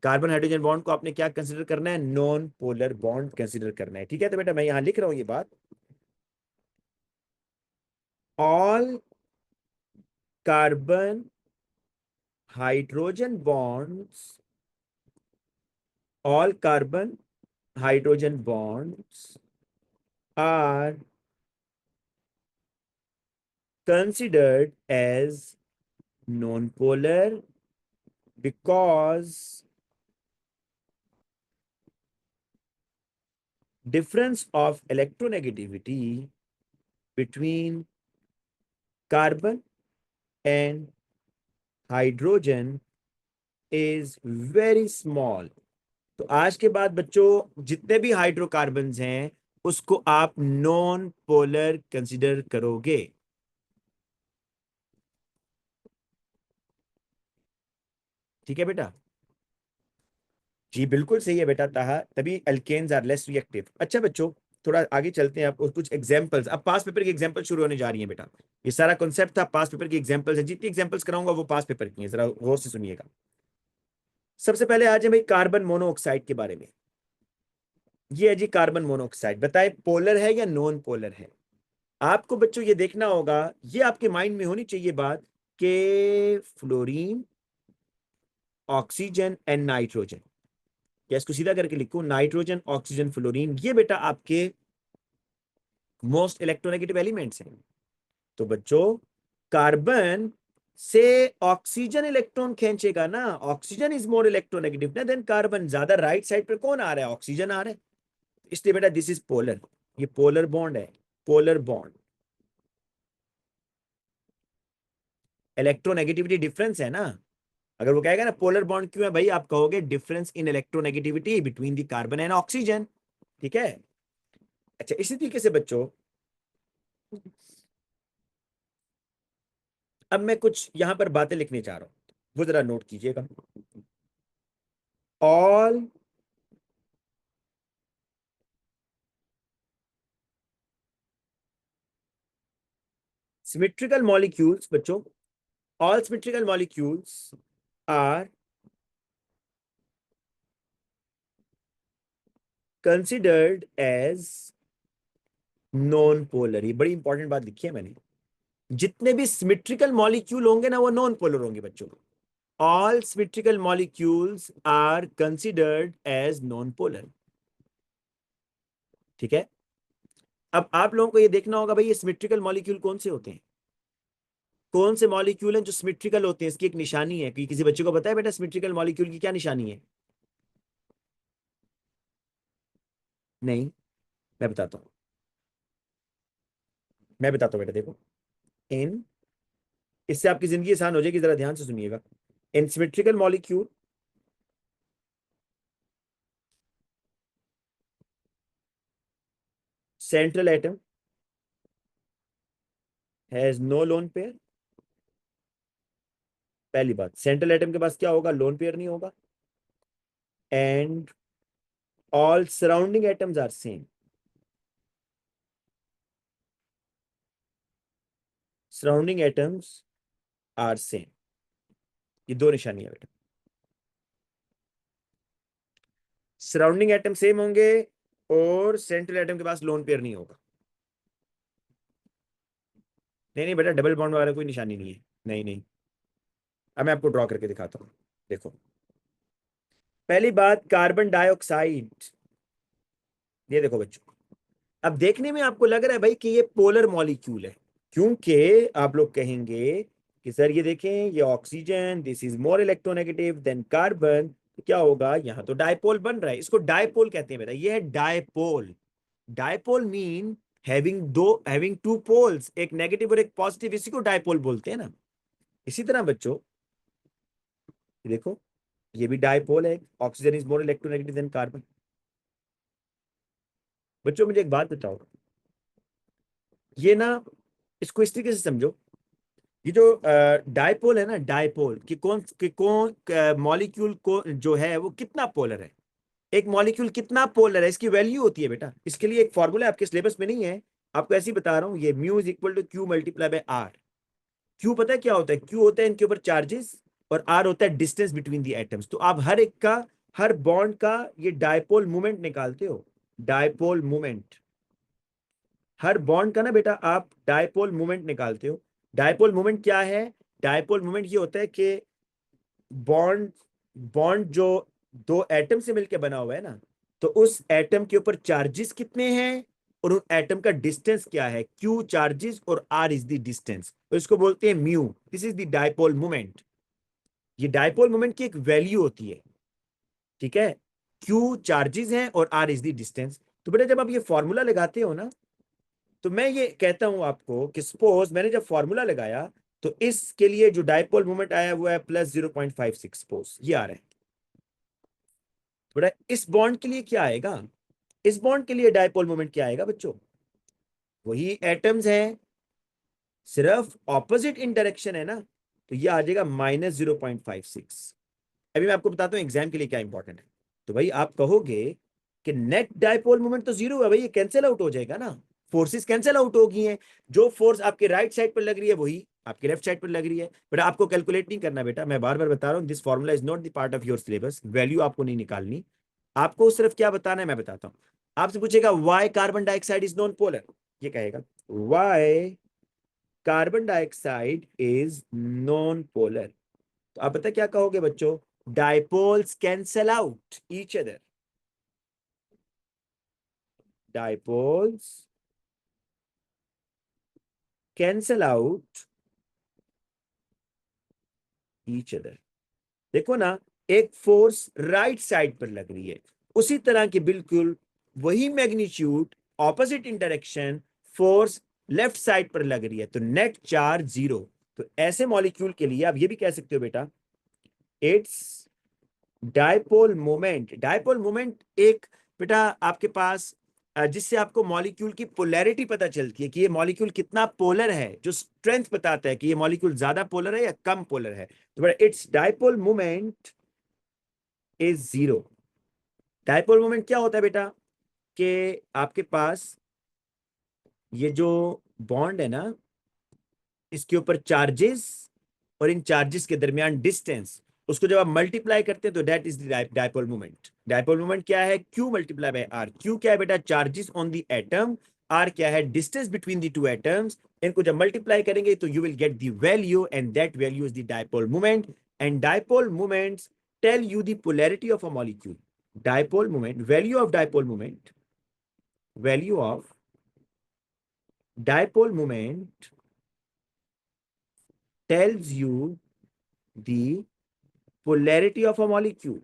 कार्बन हाइड्रोजन बॉन्ड को आपने क्या कंसीडर करना है, नॉन पोलर बॉन्ड कंसीडर करना है, ठीक है। तो बेटा मैं यहां लिख रहा हूं ये बात, all carbon hydrogen bonds, all carbon hydrogen bonds are considered as non-polar because difference of electronegativity between carbon and hydrogen is very small। तो आज के बाद बच्चों जितने भी हाइड्रोकार्बन्स हैं उसको आप नॉन पोलर कंसीडर करोगे, ठीक है बेटा। जी बिल्कुल सही है बेटा ताहा, तभी अल्केन्स आर लेस रिएक्टिव। अच्छा बच्चों थोड़ा आगे चलते हैं, आप कुछ एग्जांपल्स, अब पास पेपर की एग्जांपल शुरू होने जा रही है बेटा। ये सारा कॉन्सेप्ट था पास पेपर की एग्जांपल्स है, जितनी एग्जांपल्स कराऊंगा वो पास पेपर की है, जरा गौर से सुनिएगा। सबसे पहले आज है भाई कार्बन मोनोऑक्साइड के बारे में। ये है जी कार्बन मोनोऑक्साइड, बताए पोलर है या नॉन पोलर है। आपको बच्चों ये देखना होगा, ये आपके माइंड में होनी चाहिए बात, कि फ्लोरीन, ऑक्सीजन एंड नाइट्रोजन, या इसको सीधा करके लिखो, नाइट्रोजन, ऑक्सीजन, फ्लोरीन, ये बेटा आपके मोस्ट इलेक्ट्रोनेगेटिव एलिमेंट्स हैं। तो बच्चों कार्बन से ऑक्सीजन इलेक्ट्रॉन खींचेगा ना, ऑक्सीजन इज मोर इलेक्ट्रोनेगेटिव ना देन कार्बन। ज्यादा राइट साइड पर कौन आ रहा है? ऑक्सीजन आ रहा है। इसलिए बेटा दिस इज पोलर, ये पोलर बॉन्ड है, पोलर बॉन्ड। इलेक्ट्रोनेगेटिविटी डिफरेंस है ना। अगर वो कहेगा ना पोलर बॉन्ड क्यों है भाई, आप कहोगे difference in electronegativity between the carbon and oxygen. ठीक है। अच्छा इसी तरीके से बच्चों अब मैं कुछ यहां पर बातें लिखने जा रहा हूं, वो जरा नोट कीजिएगा। ऑल symmetrical molecules बच्चों, all symmetrical molecules are considered as non polar. ये बड़ी इंपॉर्टेंट बात लिखी है मैंने। जितने भी सिमेट्रिकल मॉलिक्यूल होंगे ना वो नॉन पोलर होंगे बच्चों। All symmetrical molecules are considered as non polar. ठीक है। अब आप लोगों को ये देखना होगा भाई ये सिमेट्रिकल मॉलिक्यूल कौन से होते हैं, कौन से मॉलिक्यूल हैं जो सिमेट्रिकल होते हैं। इसकी एक निशानी है कि किसी बच्चे को पता है बेटा सिमेट्रिकल मॉलिक्यूल की क्या निशानी है? नहीं, मैं बताता हूं, मैं बताता हूं बेटा। देखो इन, इससे आपकी जिंदगी आसान हो जाएगी, जरा ध्यान से सुनिएगा। In symmetrical molecule central atom has no lone pair. पहली बात, सेंट्रल एटम के पास क्या होगा? लोन पेयर नहीं होगा। And all surrounding atoms are same. Surrounding atoms are same. ये दो निशानियां बेटा। सराउंडिंग एटम सेम होंगे और सेंट्रल एटम के पास लोन पेयर नहीं होगा। नहीं नहीं बेटा, डबल बॉन्ड वाला कोई निशानी नहीं है। नहीं नहीं, अब मैं आपको ड्रॉ करके दिखाता हूं। देखो पहली बात, कार्बन डाइऑक्साइड, ये देखो बच्चों। अब देखने में आपको लग रहा है भाई कि ये पोलर मॉलिक्यूल है, क्योंकि आप लोग कहेंगे कि सर ये देखें ये oxygen, this is more electronegative than carbon, तो क्या होगा? यहां तो डायपोल बन रहा है। इसको डायपोल कहते हैं बेटा, ये है dipole. Dipole mean having two poles, एक नेगेटिव और एक पॉजिटिव, इसी को डायपोल बोलते हैं ना। इसी तरह बच्चों ये देखो, ये भी डायपोल है, oxygen is more electronegative than carbon. बच्चों मुझे एक बात बताओ, ये ना इसको इस तरीके से समझो, ये जो डायपोल है ना, डायपोल कि कौन मॉलिक्यूल को जो है वो कितना पोलर है। एक मॉलिक्यूल कितना पोलर है इसकी वैल्यू होती है बेटा। इसके लिए एक फॉर्मूला आपके सिलेबस में नहीं है, आपको ऐसे ही बता रहा हूं। ये mu is equal to Q multiply by R. Q पता है क्या होता है? क्यू होता है इनके ऊपर चार्जेस, और आर होता है डिस्टेंस बिटवीन द एटम्स। तो आप हर एक का, हर बॉन्ड का ये डायपोल मोमेंट निकालते हो। डायपोल मोमेंट, हर बॉन्ड का ना बेटा आप डायपोल मोमेंट निकालते हो। डायपोल मोमेंट क्या है? डायपोल मोमेंट ये होता है कि बॉन्ड बॉन्ड जो दो एटम से मिलकर बना हुआ है ना, तो उस एटम के ऊपर चार्जेस कितने हैं और उन एटम का डिस्टेंस क्या है। क्यू चार्जेस और आर इज द डिस्टेंस, तो इसको बोलते हैं mu. This is the dipole moment. ये डायपोल मोमेंट की एक वैल्यू होती है। ठीक है। क्यू चार्जेस हैं और आर इज द डिस्टेंस। तो बेटा जब आप ये फॉर्मूला लगाते हो ना, तो मैं ये कहता हूं आपको कि सपोज मैंने जब फॉर्मूला लगाया तो इसके लिए जो डायपोल मोमेंट आया हुआ है +0.56, सपोज ये आ रहा है। तो बेटा इस बॉन्ड के लिए क्या आएगा? इस बॉन्ड के लिए डायपोल मोमेंट क्या आएगा बच्चों? वही एटम्स हैं, सिर्फ ऑपोजिट इन डायरेक्शन है ना, तो ये आ जाएगा -0.56। अभी मैं आपको बताता हूँ एग्जाम के लिए क्या इंपॉर्टेंट है। तो भाई आप कहोगे कि नेट डायपोल मोमेंट तो जीरो है भाई, ये कैंसिल आउट हो जाएगा ना, फोर्सेस कैंसिल आउट हो गई हैं। जो फोर्स आपके राइट साइड पर लग रही है वही आपके लेफ्ट साइड पर लग रही है। बेटा आपको कैलकुलेट नहीं करना बेटा, मैं बार बार बता रहा हूँ, this formula is not the part of your syllabus. Value आपको नहीं निकालनी, आपको सिर्फ क्या बताना है मैं बताता हूँ। आपसे पूछेगा why carbon dioxide is non polar, ये कहेगा why carbon dioxide is non polar. तो आप पता क्या कहोगे बच्चों? Dipoles cancel out each other. Dipoles cancel out each other. देखो ना, एक फोर्स राइट साइड पर लग रही है, उसी तरह की बिल्कुल वही magnitude opposite interaction force left side पर लग रही है, तो नेट चार्ज जीरो। तो ऐसे मॉलिक्यूल के लिए आप ये भी कह सकते हो बेटा, इट्स डायपोल मोमेंट एक बेटा आपके पास जिससे आपको मॉलिक्यूल की पोलैरिटी पता चलती है कि ये मॉलिक्यूल कितना पोलर है, जो स्ट्रेंथ बताता है कि ये मॉलिक्यूल ज्यादा पोलर है या कम पोलर है। तो बेटा it's dipole moment is zero. Dipole moment क्या होता है बेटा, कि आपके पास ये जो बॉन्ड है ना, इसके ऊपर चार्जेस और इन चार्जेस के दरमियान डिस्टेंस, उसको जब आप मल्टीप्लाई करते हैं तो that is the dipole moment. Dipole moment क्या है, Q multiply by R. Q क्या है बेटा, charges on the atom. R क्या है, distance between the two atoms. इनको जब मल्टीप्लाई करेंगे तो you will get the value, and that value is the dipole moment. And dipole moments tell you the polarity of a molecule. Dipole moment, value of dipole moment, value of dipole moment tells you the polarity of a molecule।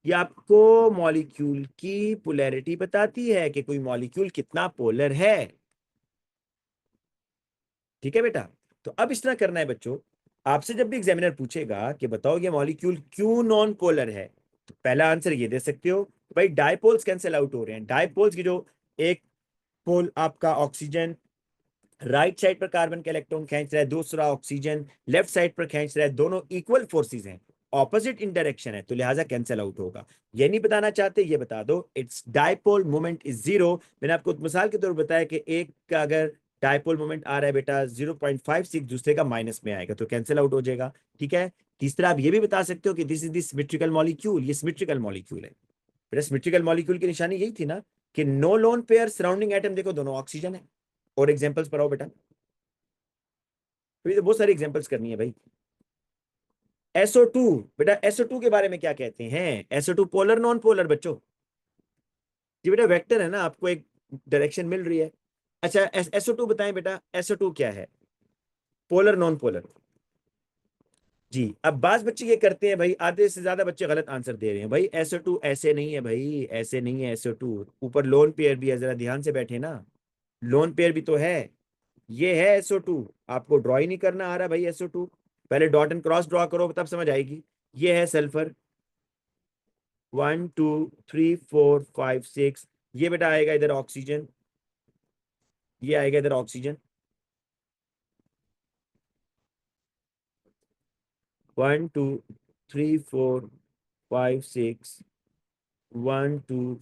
ये आपको molecule की polarity बताती है कि कोई molecule कितना polar है। ठीक है बेटा, तो अब इस तरह करना है बच्चों, आपसे जब भी एग्जामिनर पूछेगा कि बताओ ये मॉलिक्यूल क्यों नॉन पोलर है, तो पहला आंसर ये दे सकते हो, भाई डायपोल्स कैंसिल आउट हो रहे हैं। डायपोल्स की जो एक पोल आपका ऑक्सीजन राइट साइड पर कार्बन का इलेक्ट्रॉन खींच रहा है, दूसरा ऑक्सीजन लेफ्ट साइड पर खींच रहा है, दोनों इक्वल फोर्सेस हैं, ऑपोजिट इन डायरेक्शन है, तो लिहाजा कैंसिल आउट होगा। ये नहीं बताना चाहते, ये बता दो it's dipole moment is zero. मैंने आपको मिसाल के तौर पर बताया कि एक का अगर डायपोल मोमेंट आ रहा है बेटा 0.56, दूसरे का माइनस में आएगा तो कैंसिल आउट हो जाएगा। ठीक है, तीसरा आप ये भी बता सकते हो कि this is this symmetrical molecule, ये सिमेट्रिकल मॉलिक्यूल है। बेटा सिमेट्रिकल मॉलिक्यूल की निशानी यही थी ना कि no lone pair surrounding atom, देखो दोनों ऑक्सीजन है। और एग्जांपल्स पर आओ बेटा, तो बहुत सारी एग्जांपल्स करनी है भाई। SO2, बेटा SO2 के बारे में क्या कहते हैं, SO2 पोलर नॉन पोलर बच्चों? जी बेटा वेक्टर है ना, आपको एक डायरेक्शन मिल रही है। अच्छा SO2 बताएं बेटा, SO2 क्या है, पोलर नॉन पोलर? जी, अब बाज बच्चे ये करते हैं भाई, आधे से ज्यादा बच्चे गलत आंसर दे रहे हैं। भाई SO2 ऐसे नहीं है भाई, ऐसे नहीं है SO2, ऊपर लोन पेयर भी है, जरा ध्यान से बैठे ना, लोन पेयर भी तो है। ये है SO2, आपको ड्रॉ ही नहीं करना आ रहा भाई SO2, पहले डॉट एंड क्रॉस ड्रॉ करो तब समझ आएगी। ये है सल्फर, 1 2 3 4 5 6। ये बेटा आएगा इधर ऑक्सीजन, ये आएगा इधर ऑक्सीजन, 1 2 3 4 5 6, 1 2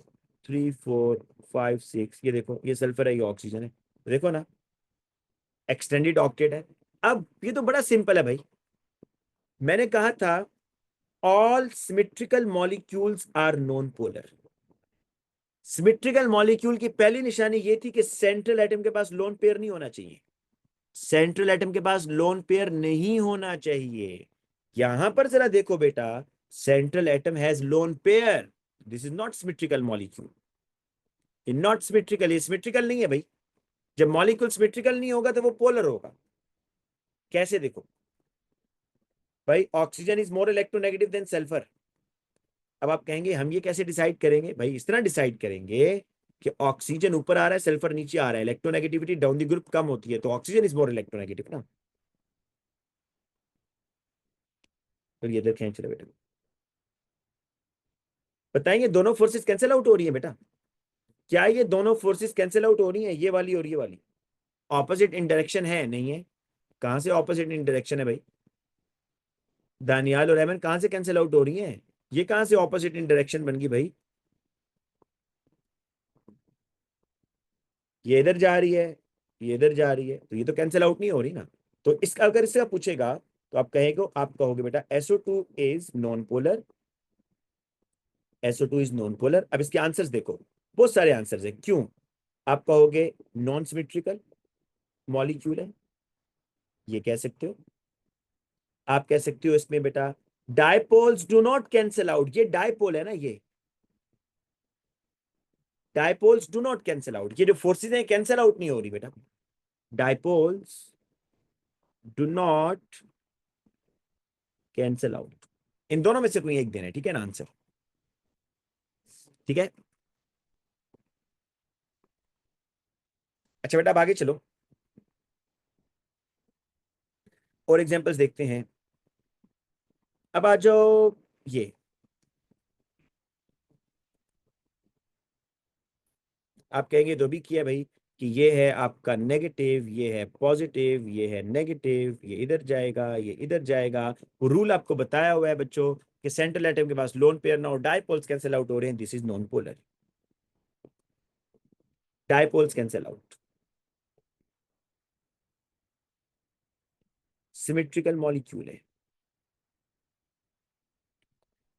3 4 5 6। ये देखो ये सल्फर है, ये ऑक्सीजन है, देखो ना एक्सटेंडेड ऑक्टेट है। अब ये तो बड़ा सिंपल है भाई, मैंने कहा था all symmetrical molecules are non polar. Symmetrical molecule की पहली निशानी ये थी कि सेंट्रल एटम के पास लोन पेयर नहीं होना चाहिए, सेंट्रल एटम के पास लोन पेयर नहीं होना चाहिए। यहां पर जरा देखो बेटा, central atom has lone pair, this is not symmetrical molecule, in not symmetrical, ये सिमेट्रिकल नहीं है भाई। जब मॉलिक्यूल सिमेट्रिकल नहीं होगा तो वो पोलर होगा। कैसे देखो भाई, oxygen is more electronegative then sulphur. अब आप कहेंगे हम ये कैसे डिसाइड करेंगे, भाई इस तरह डिसाइड करेंगे कि ऑक्सीजन ऊपर आ रहा है, सल्फर नीचे आ रहा है, इलेक्ट्रोनेगेटिविटी डाउन द ग्रुप कम होती है, तो ऑक्सीजन इज मोर इलेक्ट्रोनेगेटिव ना। तो ये इधर खींच रहे बेटा, बताएंगे दोनों फोर्सेस कैंसिल आउट हो रही है बेटा, क्या ये दोनों फोर्सेस कैंसिल आउट हो रही हैं, ये वाली और ये वाली ऑपोजिट इन डायरेक्शन है नहीं है? कहां से ऑपोजिट इन डायरेक्शन है भाई, दानियाल और एमन कहां से कैंसिल आउट हो रही हैं? ये कहां से ऑपोजिट इन डायरेक्शन बन गई भाई, ये इधर जा रही है, ये इधर जा रही है, तो ये तो कैंसिल आउट नहीं हो रही ना। तो इसका अगर इसका पूछेगा तो आप कहोगे बेटा SO2 is non polar, SO2 is non polar. अब इसके आंसर्स देखो, बहुत सारे आंसर्स है, क्यों? आप कहोगे नॉन सिमेट्रिकल मॉलिक्यूल है, ये कह सकते हो। आप कह सकते हो इसमें बेटा dipoles do not cancel out, ये डायपोल है ना, ये dipoles do not cancel out, ये जो फोर्सेज हैं कैंसिल आउट नहीं हो रही बेटा, dipoles do not cancel out. इन दोनों में से कोई एक देना है, ठीक है ना आंसर, ठीक है। अच्छा बेटा अब आगे चलो और एग्जांपल्स देखते हैं। अब आ जाओ ये, आप कहेंगे तो भी किया भाई कि ये है आपका नेगेटिव, ये है पॉजिटिव, ये है नेगेटिव, ये इधर जाएगा, ये इधर जाएगा। वो रूल आपको बताया हुआ है बच्चों कि सेंट्रल एटम के पास लोन पेयर ना हो, डायपोल्स कैंसिल आउट हो रहे हैं, this is non polar, dipoles cancel out. Symmetrical molecule है।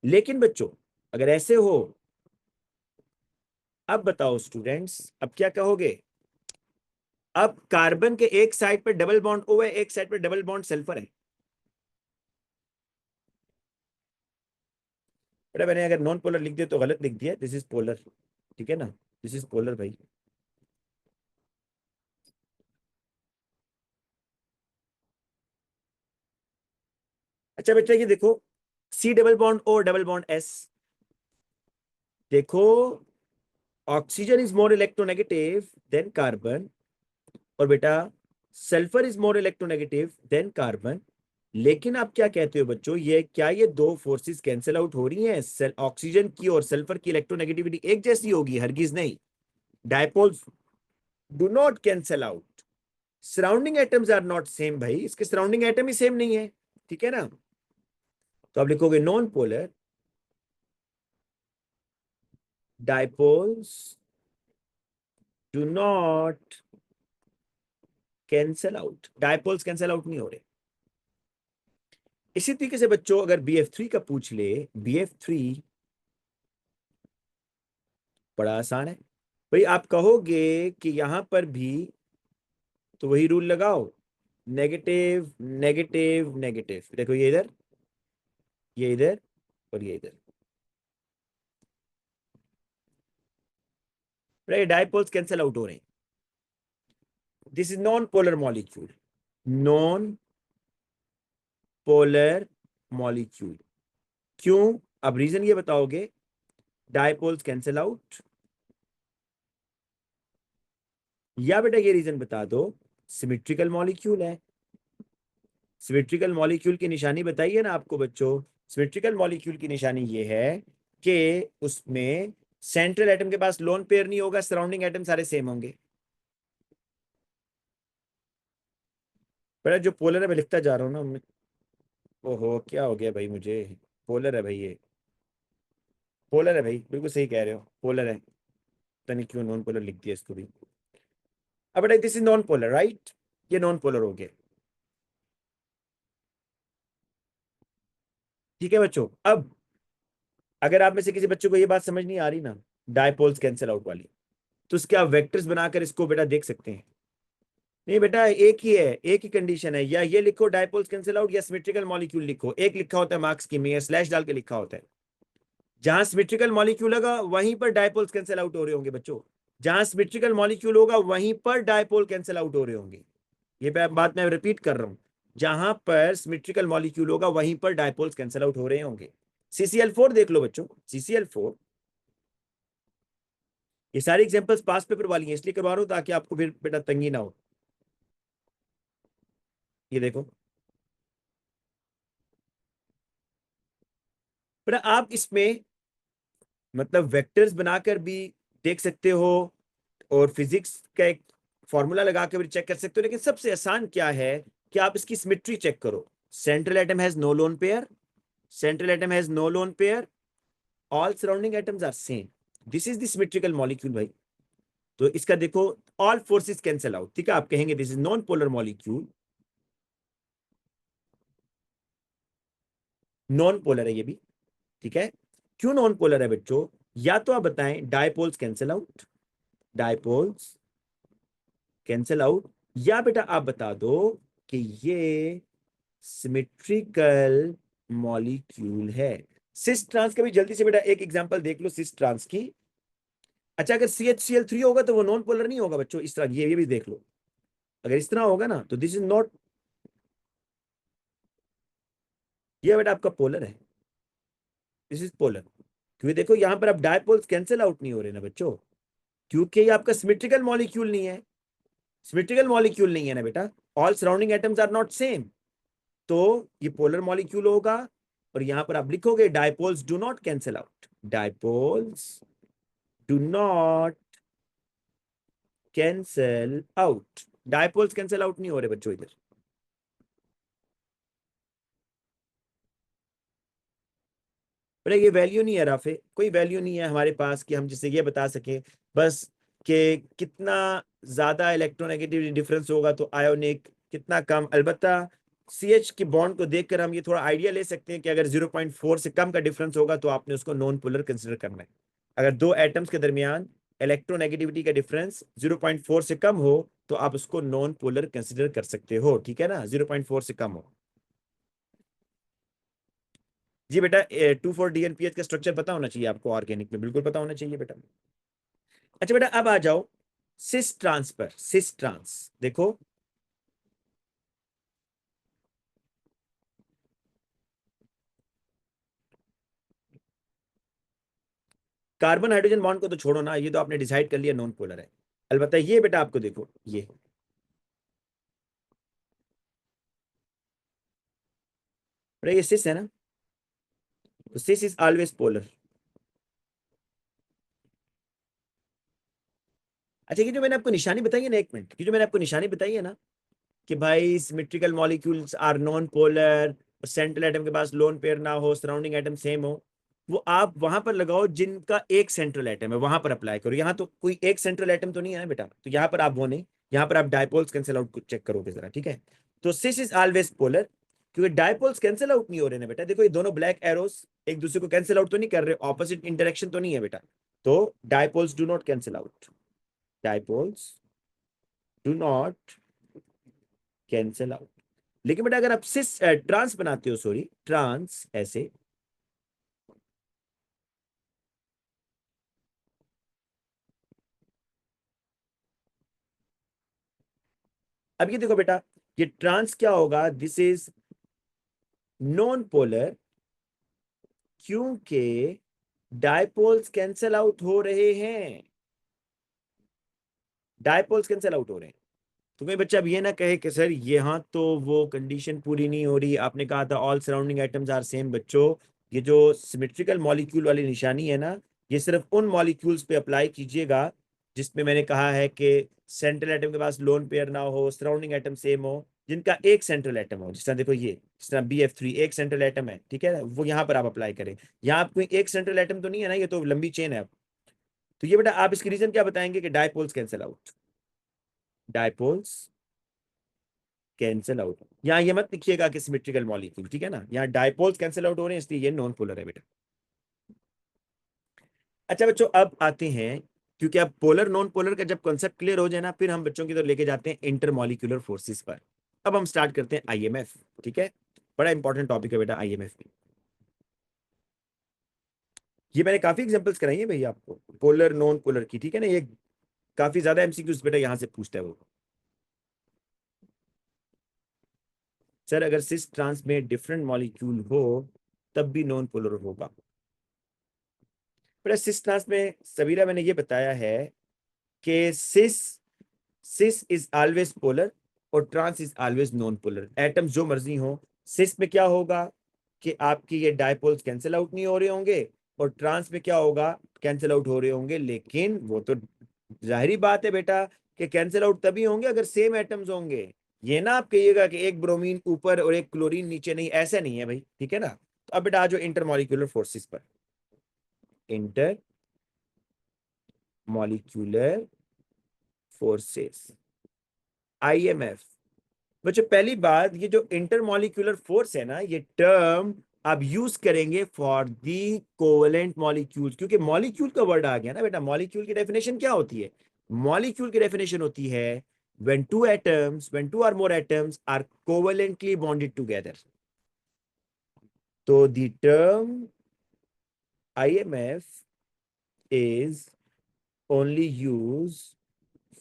लेकिन बच्चों अगर ऐसे हो, अब बताओ स्टूडेंट्स, अब क्या कहोगे? अब कार्बन के एक साइड पर डबल बॉन्ड O है, एक साइड पर डबल बॉन्ड सल्फर है। बेटा मैंने अगर नॉन पोलर लिख दिया तो गलत लिख दिया, दिस इज पोलर, ठीक है ना, दिस इज पोलर भाई। अच्छा बेटा ये देखो, C double bond O double bond S, देखो oxygen is more electronegative than carbon, और बेटा sulphur is more electronegative than carbon. लेकिन आप क्या कहते हो बच्चों, ये क्या ये दो फोर्सेस कैंसिल आउट हो रही हैं? ऑक्सीजन की और सल्फर की इलेक्ट्रोनेगेटिविटी एक जैसी होगी? हरगिज नहीं, dipoles do not cancel out, surrounding atoms are not same भाई, इसके सराउंडिंग एटम ही सेम नहीं है, ठीक है ना। तो आप लिखोगे non polar dipoles do not cancel out, dipoles cancel out नहीं हो रहे। इसी तरीके से बच्चों अगर BF3 का पूछ ले, BF3 बड़ा आसान है भाई, आप कहोगे कि यहां पर भी तो वही रूल लगाओ, नेगेटिव नेगेटिव नेगेटिव, देखो ये इधर, ये इधर और ये इधर, राइट, डायपोल्स कैंसल आउट हो रहे हैं। This is non polar molecule, non polar molecule. क्यों? अब रीजन ये बताओगे, डायपोल्स कैंसल आउट, या बेटा ये रीजन बता दो, सिमेट्रिकल मॉलिक्यूल है। सिमेट्रिकल मॉलिक्यूल की निशानी बताइए ना आपको बच्चों, सिमेट्रिकल मॉलिक्यूल की निशानी ये है कि उसमें सेंट्रल एटम के पास लोन पेयर नहीं होगा, सराउंडिंग एटम सारे सेम होंगे। बेटा जो पोलर है मैं लिखता जा रहा हूँ ना ओहो क्या हो गया भाई मुझे, पोलर है भाई ये, पोलर है भाई, बिल्कुल सही कह रहे हो, पोलर है, पता नहीं क्यों नॉन पोलर लिख दिया इसको भी। अब बेटा this is non polar right, ये नॉन पोलर हो गया, ठीक है बच्चों। अब अगर आप में से किसी बच्चे को ये बात समझ नहीं आ रही ना, डायपोल्स कैंसिल आउट वाली, तो उसके आप वेक्टर्स बनाकर इसको बेटा देख सकते हैं। नहीं बेटा एक ही है, एक ही कंडीशन है, या ये लिखो डायपोल्स कैंसिल आउट या सिमेट्रिकल मॉलिक्यूल लिखो, एक लिखा होता है मार्क्स की में, स्लैश डाल के लिखा होता है। जहां सिमेट्रिकल मॉलिक्यूल होगा वहीं पर डायपोल्स कैंसिल आउट हो रहे होंगे बच्चों, जहां सिमेट्रिकल मॉलिक्यूल होगा वहीं पर डायपोल कैंसिल आउट हो रहे होंगे। ये बात मैं रिपीट कर रहा हूं, जहां पर सिमेट्रिकल मॉलिक्यूल होगा वहीं पर डायपोल्स कैंसिल आउट हो रहे होंगे। CCl4 देख लो बच्चों, CCl4, ये सारी एग्जांपल्स पास पेपर वाली हैं इसलिए करवा रहा हूं ताकि आपको फिर बेटा तंगी ना हो। ये देखो बेटा, आप इसमें मतलब वेक्टर्स बनाकर भी देख सकते हो और फिजिक्स का एक फॉर्मूला लगा के भी चेक कर सकते हो, लेकिन सबसे आसान क्या है कि आप इसकी सिमेट्री चेक करो। Central atom has no lone pair, central atom has no lone pair, all surrounding atoms are same, this is the symmetrical molecule भाई। तो इसका देखो, ऑल फोर्सेस कैंसिल आउट, ठीक है, आप कहेंगे this is non polar molecule, non polar है ये भी, ठीक है। क्यों नॉन पोलर है बच्चों? या तो आप बताएं dipoles cancel out, dipoles cancel out, या बेटा आप बता दो कि ये सिमेट्रिकल मॉलिक्यूल है। सिस ट्रांस का भी जल्दी से बेटा एक एग्जांपल देख लो सिस ट्रांस की। अच्छा, अगर CH Cl3 होगा तो वो नॉन पोलर नहीं होगा बच्चों, इस तरह ये भी देख लो, अगर इस तरह होगा ना तो दिस इज नॉट, ये बेटा आपका पोलर है, दिस इज पोलर। क्योंकि देखो यहाँ पर अब डायपोल्स कैंसिल आउट नहीं हो रहे ना बच्चों, क्योंकि ये आपका सिमेट्रिकल मॉलिक्यूल नहीं है, सिमेट्रिकल मॉलिक्यूल नहीं है ना बेटा, all surrounding atoms are not same, तो ये पोलर मॉलिक्यूल होगा। और यहां पर आप लिखोगे dipoles do not cancel out, dipoles do not cancel out, dipoles cancel out नहीं हो रहे बच्चों इधर। बेटा ये वैल्यू नहीं है राफे, कोई वैल्यू नहीं है हमारे पास कि हम जिससे ये बता सके बस कि कितना ज्यादा इलेक्ट्रोनेगेटिविटी डिफरेंस होगा तो आयोनिक, कितना कम। अलबत्ता CH की बॉन्ड को देखकर हम ये थोड़ा आइडिया ले सकते हैं कि अगर 0.4 से कम का डिफरेंस होगा तो आपने उसको नॉन पोलर कंसिडर करना है। अगर दो एटम्स के दरमियान इलेक्ट्रोनेगेटिविटी का डिफरेंस 0.4 से कम हो तो आप उसको नॉन पोलर कंसिडर कर सकते हो, ठीक है ना, 0.4 से कम हो। जी बेटा, 2,4-DNPH का स्ट्रक्चर पता होना चाहिए आपको, ऑर्गेनिक में बिल्कुल पता होना चाहिए बेटा। अच्छा बेटा अब आ जाओ सिस ट्रांस पर, सिस ट्रांस देखो, कार्बन हाइड्रोजन बॉन्ड को तो छोड़ो ना, ये तो आपने डिसाइड कर लिया नॉन पोलर है। अलबत्ता ये बेटा आपको देखो, ये बेटा ये सिस है ना, तो सिस इज ऑलवेज पोलर। अच्छा, ये जो मैंने आपको निशानी बताई है ना, एक मिनट, ये जो मैंने आपको निशानी बताई है ना कि भाई symmetrical molecules are non polar, central atom के पास लोन पेयर ना हो, सराउंडिंग एटम सेम हो, वो आप वहां पर लगाओ जिनका एक सेंट्रल एटम है, वहां पर अप्लाई करो। यहाँ तो कोई एक सेंट्रल एटम तो नहीं है ना बेटा, तो यहाँ पर आप वो नहीं, यहाँ पर आप डायपोल्स कैंसिल आउट चेक करोगे जरा, ठीक है। तो सिस इज ऑलवेज पोलर, क्योंकि डायपोल्स कैंसिल आउट नहीं हो रहे ना बेटा, देखो ये दोनों ब्लैक एरोस एक दूसरे को कैंसिल आउट तो नहीं कर रहे, ऑपोजिट इंटरेक्शन तो नहीं है बेटा, तो dipoles do not cancel out, dipoles do not cancel out. लेकिन बेटा अगर आप सिस ट्रांस बनाते हो, सॉरी ट्रांस ऐसे, अब ये देखो बेटा, ये ट्रांस क्या होगा, दिस इज नॉन पोलर, क्योंकि डायपोल्स कैंसिल आउट हो रहे हैं, डायपोल्स कैंसिल आउट हो रहे हैं। तो कोई बच्चा अब ये ना कहे कि सर यहाँ तो वो कंडीशन पूरी नहीं हो रही, आपने कहा था all surrounding atoms are same. बच्चों ये जो सिमेट्रिकल मॉलिक्यूल वाली निशानी है ना, ये सिर्फ उन मॉलिक्यूल्स पे अप्लाई कीजिएगा जिसमें मैंने कहा है कि सेंट्रल एटम के पास लोन पेयर ना हो, सराउंडिंग एटम सेम हो, जिनका एक सेंट्रल एटम हो, जिस तरह देखो ये, जिस तरह BF3 एक सेंट्रल एटम है, ठीक है, वो यहाँ पर आप अप्लाई करें। यहाँ आप कोई एक सेंट्रल एटम तो नहीं है ना, ये तो लंबी चेन है। तो ये बेटा आप इसकी रीजन क्या बताएंगे कि dipoles cancel out, dipoles cancel out. यहाँ ये मत लिखिएगा कि सिमेट्रिकल मॉलिक्यूल, ठीक है ना, यहाँ डायपोल्स कैंसिल आउट हो रहे हैं इसलिए ये नॉन पोलर है बेटा। अच्छा बच्चों अब आते हैं, क्योंकि अब पोलर नॉन पोलर का जब कॉन्सेप्ट क्लियर हो जाए ना, फिर हम बच्चों की तरफ लेके जाते हैं इंटरमॉलिक्यूलर फोर्सेस पर। अब हम स्टार्ट करते हैं IMF, ठीक है, बड़ा इंपॉर्टेंट टॉपिक है बेटा IMF में। ये मैंने काफी एग्जांपल्स कराई है भैया आपको, पोलर नॉन पोलर की, ठीक है ना, ये काफी ज्यादा MCQs बेटा यहाँ से पूछता है वो। सर अगर सिस ट्रांस में डिफरेंट मॉलिक्यूल हो तब भी नॉन पोलर होगा। पर सिस ट्रांस में सबीरा मैंने ये बताया है कि सिस इज ऑलवेज पोलर और trans is always non polar, atoms जो मर्जी हो। सिस में क्या होगा कि आपकी ये डायपोल्स कैंसिल आउट नहीं हो रहे होंगे, और ट्रांस में क्या होगा, कैंसिल आउट हो रहे होंगे, लेकिन वो तो जाहिर बात है बेटा कि कैंसिल आउट तभी होंगे अगर सेम एटम्स होंगे। ये ना आप कहिएगा कि एक ब्रोमीन ऊपर और एक क्लोरीन नीचे, नहीं ऐसा नहीं है भाई, ठीक है ना। तो अब बेटा आ जाओ इंटरमॉलिक्यूलर फोर्सेस पर, इंटर मॉलिक्यूलर फोर्सेस, IMF। बच्चों पहली बात, ये जो इंटरमॉलिक्यूलर फोर्स है ना, ये टर्म आप यूज करेंगे फॉर दी कोवेलेंट मॉलिक्यूल, क्योंकि मॉलिक्यूल का वर्ड आ गया ना बेटा। मॉलिक्यूल की डेफिनेशन क्या होती है, मॉलिक्यूल की डेफिनेशन होती है when two or more atoms are covalently bonded together। तो the term IMF is only used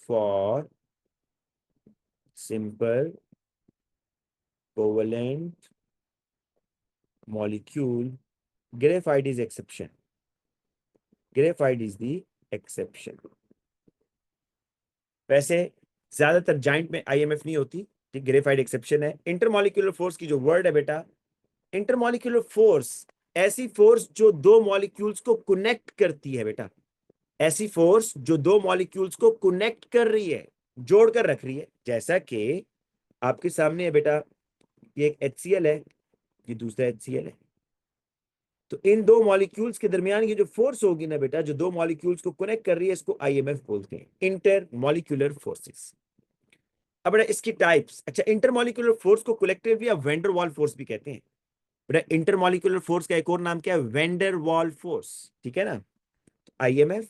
for simple covalent molecule. Graphite is exception. Graphite is the exception. वैसे ज्यादातर जाइंट में आईएमएफ नहीं होती, ठीक, ग्रेफाइट एक्सेप्शन है। इंटरमॉलिक्यूलर फोर्स की जो वर्ड है बेटा, इंटरमॉलिक्यूलर फोर्स ऐसी फोर्स जो दो मॉलिक्यूल्स को कनेक्ट करती है बेटा, ऐसी फोर्स जो दो मॉलिक्यूल्स को कनेक्ट कर रही है, जोड़कर रख रही है। जैसा कि आपके सामने है बेटा, ये एक HCl है, ये दूसरा HCl है। तो इन दो मॉलिक्यूल्स के दरमियान ये जो फोर्स होगी ना बेटा, जो दो मॉलिक्यूल्स को कनेक्ट कर रही है, इसको आईएमएफ बोलते हैं, इंटर मॉलिक्यूलर फोर्सेस। अब बेटा इसकी टाइप्स, अच्छा, इंटर मॉलिक्यूलर फोर्स को कलेक्टिवली या वेंडर वॉल फोर्स भी कहते हैं बेटा। इंटर मॉलिक्यूलर फोर्स का एक और नाम क्या है? वेंडर वॉल फोर्स, ठीक है ना। आईएमएफ,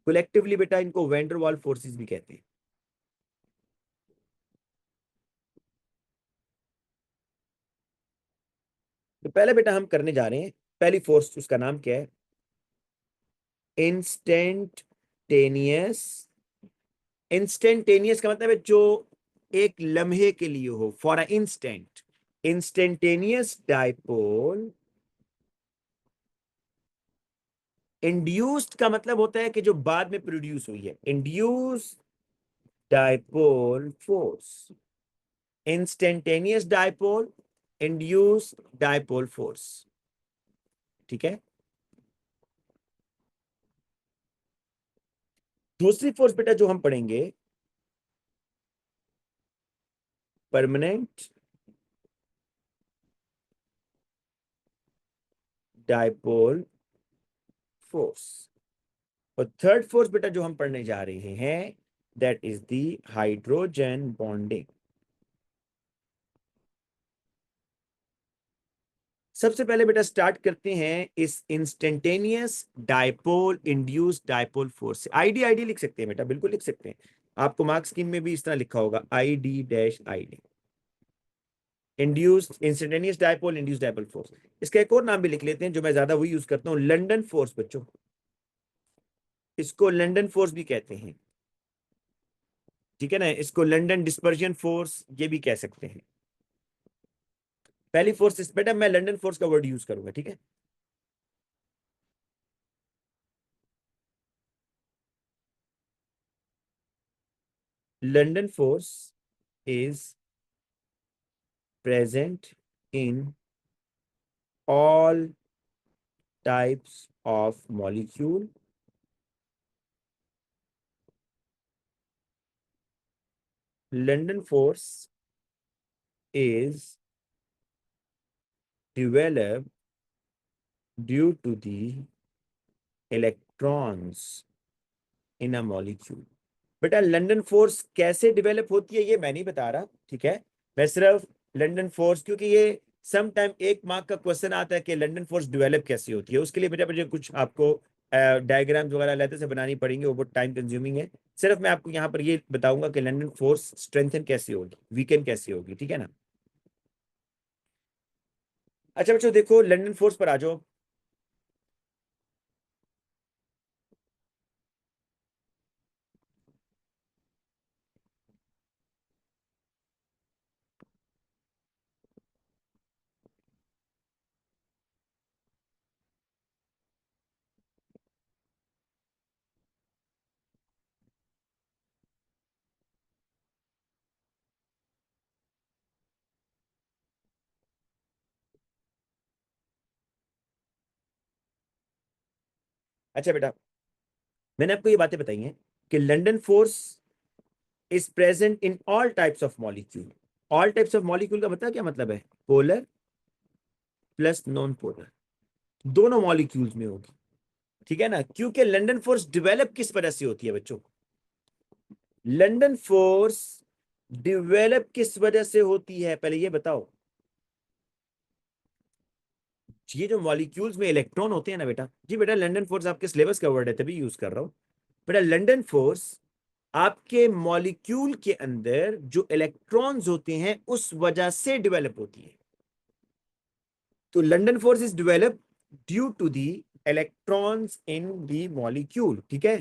कलेक्टिवली बेटा इनको वेंडर वॉल फोर्सेस भी कहते हैं। तो पहले बेटा हम करने जा रहे हैं पहली फोर्स, उसका नाम क्या है? इंस्टेंटेनियस। इंस्टेंटेनियस का मतलब है जो एक लम्हे के लिए हो, for a instant. Instantaneous dipole. Induced का मतलब होता है कि जो बाद में प्रोड्यूस हुई है, induce dipole force. Instantaneous dipole, induce dipole force, ठीक है। दूसरी फोर्स बेटा जो हम पढ़ेंगे, परमानेंट डाइपोल फोर्स। और थर्ड फोर्स बेटा जो हम पढ़ने जा रहे हैं, that is the hydrogen bonding. सबसे पहले बेटा स्टार्ट करते हैं इस instantaneous dipole induced dipole force से। आईडी, आईडी लिख सकते हैं बेटा, बिल्कुल लिख सकते हैं। आपको मार्क्स स्कीम में भी इस तरह लिखा होगा, ID dash ID, induced instantaneous dipole induced dipole force. इसका एक और नाम भी लिख लेते हैं जो मैं ज्यादा वही यूज करता हूं, लंदन फोर्स बच्चों। इसको लंदन फोर्स भी कहते हैं, ठीक है ना। इसको लंदन डिस्पर्जन फोर्स ये भी कह सकते हैं। पहली फोर्स बेटा मैं लंदन फोर्स का वर्ड यूज करूंगा, ठीक है। London force is present in all types of molecule London force is developed due to the electrons in a molecule। बेटा लंदन फोर्स कैसे डेवलप होती है ये मैं नहीं बता रहा, ठीक है। मैं सिर्फ लंदन फोर्स, क्योंकि ये सम टाइम एक मार्क का क्वेश्चन आता है कि लंदन फोर्स डेवलप कैसी होती है, उसके लिए बेटा मुझे कुछ आपको डायग्राम्स वगैरह लेते से बनानी पड़ेंगे, वो बहुत टाइम कंज्यूमिंग है। सिर्फ मैं आपको यहाँ पर ये बताऊंगा कि लंदन फोर्स स्ट्रेंथन कैसे होगी, वीकन कैसे होगी, ठीक है ना। अच्छा बच्चों देखो, लंदन फोर्स पर आ जाओ। अच्छा बेटा, मैंने आपको ये बातें बताई हैं कि London force is present in all types of molecule. All types of molecule का मतलब क्या मतलब है? पोलर प्लस नॉन पोलर, दोनों मॉलिक्यूल्स में होगी, ठीक है ना। क्योंकि लंदन फोर्स डेवलप किस वजह से होती है बच्चों? लंदन फोर्स डेवलप किस वजह से होती है, पहले ये बताओ। ये जो मॉलिक्यूल्स में इलेक्ट्रॉन होते हैं ना बेटा, जी बेटा लंदन फोर्स आपके सिलेबस का वर्ड है तभी यूज कर रहा हूं बेटा। लंदन फोर्स आपके मॉलिक्यूल के अंदर जो इलेक्ट्रॉन्स होते हैं उस वजह से डेवलप होती है। तो London force is develop due to the electrons in the molecule, ठीक है।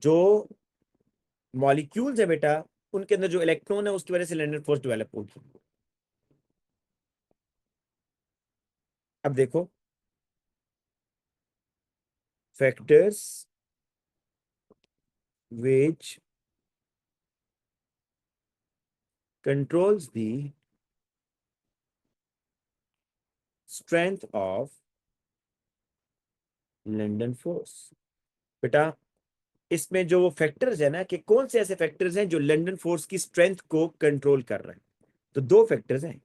जो मॉलिक्यूल्स है बेटा, उनके अंदर जो इलेक्ट्रॉन है उसकी वजह से लैंडर फोर्स डेवलप होगी। अब देखो, factors which controls the strength of London force. बेटा, इसमें जो वो फैक्टर्स है ना, कि कौन से ऐसे फैक्टर्स हैं जो लंदन फोर्स की स्ट्रेंथ को कंट्रोल कर रहे हैं, तो दो फैक्टर्स हैं।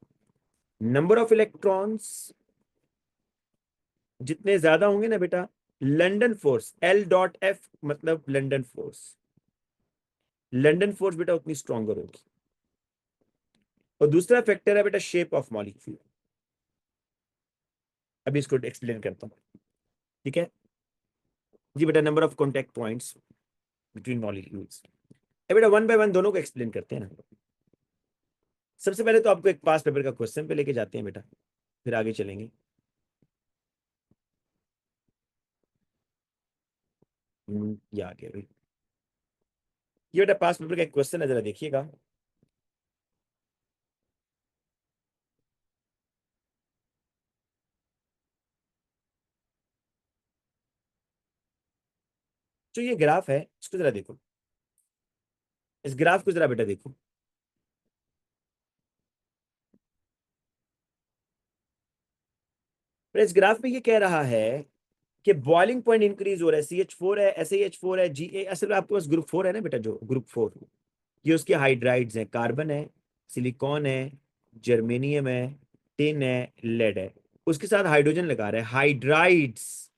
नंबर ऑफ इलेक्ट्रॉन्स जितने ज्यादा होंगे ना बेटा, लंदन फोर्स L.F मतलब लंदन फोर्स, लंदन फोर्स बेटा उतनी स्ट्रॉन्गर होगी। और दूसरा फैक्टर है बेटा शेप ऑफ मॉलिक्यूल। अभी इसको एक्सप्लेन करता हूं, ठीक है जी बेटा। Number of contact points between molecules. बेटा वन बाय वन दोनों को एक्सप्लेन करते हैं ना। सबसे पहले तो आपको एक पास पेपर का क्वेश्चन पे लेके जाते हैं बेटा, फिर आगे चलेंगे। ये आ गया भाई। ये बेटा पास पेपर का एक क्वेश्चन है, जरा देखिएगा। जो ये ग्राफ है इसको जरा देखो, इस ग्राफ को जरा बेटा देखो। पर इस ग्राफ में ये कह रहा है कि बॉइलिंग पॉइंट इंक्रीज हो रहा है, CH4 है, SaH4 है, Ga, असल में आपके पास ग्रुप 4 है ना बेटा, जो ग्रुप 4 ये उसके हाइड्राइड्स हैं, कार्बन है, सिलिकॉन है, जर्मेनियम है, टिन है, लेड है। उसके साथ हाइड्रोजन लगा रहे हैं, हाइड्राइड्स।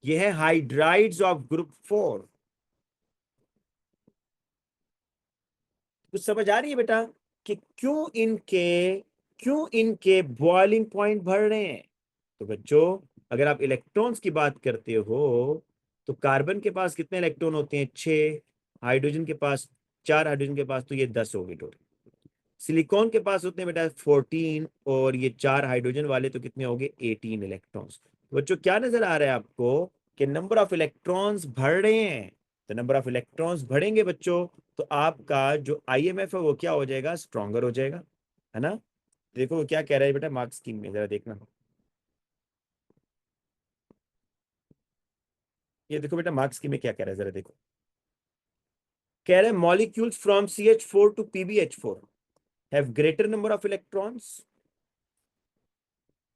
ये है हाइड्राइड्स ऑफ ग्रुप 4। कुछ समझ आ रही है बेटा कि क्यों इनके बॉइलिंग पॉइंट बढ़ रहे हैं? तो बच्चों, अगर आप इलेक्ट्रॉन्स की बात करते हो तो कार्बन के पास कितने इलेक्ट्रॉन होते हैं? 6। हाइड्रोजन के पास, 4 हाइड्रोजन के पास, तो ये 10 हो गए टोटल। सिलिकॉन के पास होते हैं बेटा 14, और ये 4 हाइड्रोजन वाले तो कितने हो गए? 18 इलेक्ट्रॉन्स। तो बच्चों क्या नजर आ रहा है आपको कि नंबर ऑफ इलेक्ट्रॉन्स बढ़ रहे हैं। तो नंबर ऑफ इलेक्ट्रॉन्स बढ़ेंगे बच्चों, तो आपका जो IMF है वो क्या हो जाएगा? स्ट्रॉन्गर हो जाएगा, है ना। देखो वो क्या कह रहा है बेटा मार्क्स स्कीम में, जरा देखना। ये देखो बेटा मार्क्स स्कीम में क्या कह रहा है, जरा देखो। कह रहे हैं molecules from CH4 to PbH4 have greater number of electrons.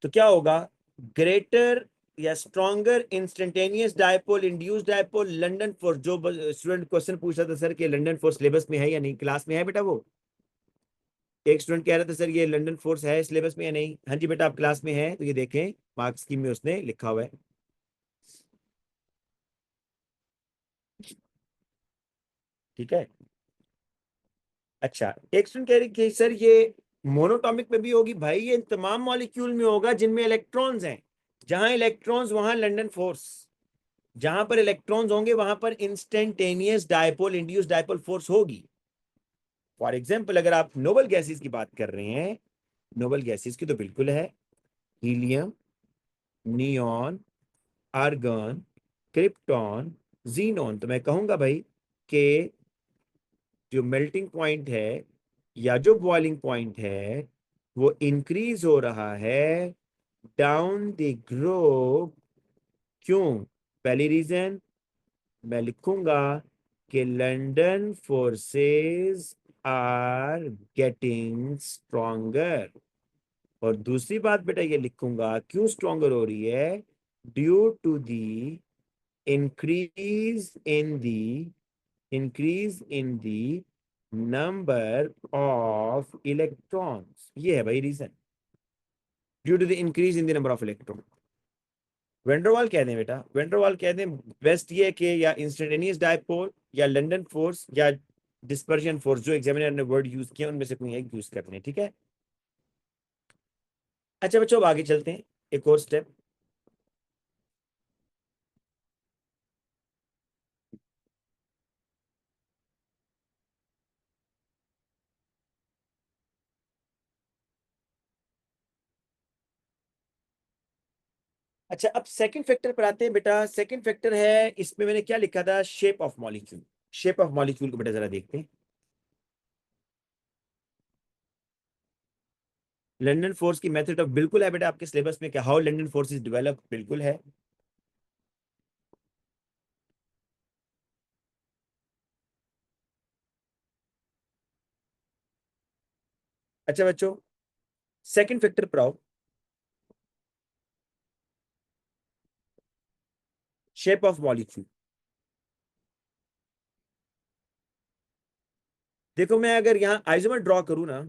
तो क्या होगा? ग्रेटर या stronger instantaneous dipole, induce dipole, London force. जो स्टूडेंट क्वेश्चन पूछ रहा था सर कि लंदन फोर्स सिलेबस में है या नहीं, क्लास में है बेटा वो। एक स्टूडेंट कह रहा था सर ये लंदन फोर्स है सिलेबस में या नहीं। हाँ जी बेटा, आप क्लास में है तो ये देखें, मार्क्स स्कीम में उसने लिखा हुआ है, ठीक है। अच्छा, एक स्टूडेंट कह रही कि सर ये मोनोटॉमिक में भी होगी। भाई ये तमाम मॉलिक्यूल में होगा जिनमें इलेक्ट्रॉन्स हैं। जहां इलेक्ट्रॉन्स वहां लंदन फोर्स। जहां पर इलेक्ट्रॉन्स होंगे वहां पर instantaneous dipole, induce dipole force होगी। फॉर एग्जाम्पल अगर आप नोबल गैसेस की बात कर रहे हैं, नोबल गैसेस की तो बिल्कुल है। Helium, neon, argon, krypton, xenon. तो मैं कहूंगा भाई कि जो मेल्टिंग पॉइंट है या जो बॉइलिंग पॉइंट है वो इंक्रीज हो रहा है डाउन द ग्रुप। क्यों? पहली रीजन मैं लिखूंगा कि London forces are getting stronger. और दूसरी बात बेटा ये लिखूंगा क्यों स्ट्रॉन्गर हो रही है, due to the increase in the increase in the number of electrons. ये है भाई reason, due to the increase in the number of electron. Van der Waals कह दें बेटा, वेंडरवाल कह दें, बेस्ट ये है कि या इंस्टेंटेनियस डायपोल या लंदन फोर्स या डिस्पर्जन फोर्स, जो एग्जामिनर ने वर्ड यूज किया उनमें से कोई एक यूज करते हैं, ठीक है। अच्छा बच्चों, अब आगे चलते हैं एक और स्टेप। अच्छा, अब सेकंड फैक्टर पर आते हैं बेटा। सेकंड फैक्टर है, इसमें मैंने क्या लिखा था, shape of molecule. Shape of molecule को बेटा जरा देखते हैं। लंदन फोर्स की मेथड ऑफ, बिल्कुल है बेटा आपके सिलेबस में, क्या how London force is develop, बिल्कुल है। अच्छा बच्चों, सेकंड फैक्टर पर आओ। Shape of molecule. देखो मैं अगर यहाँ आइसोमर ड्रॉ करूँ ना,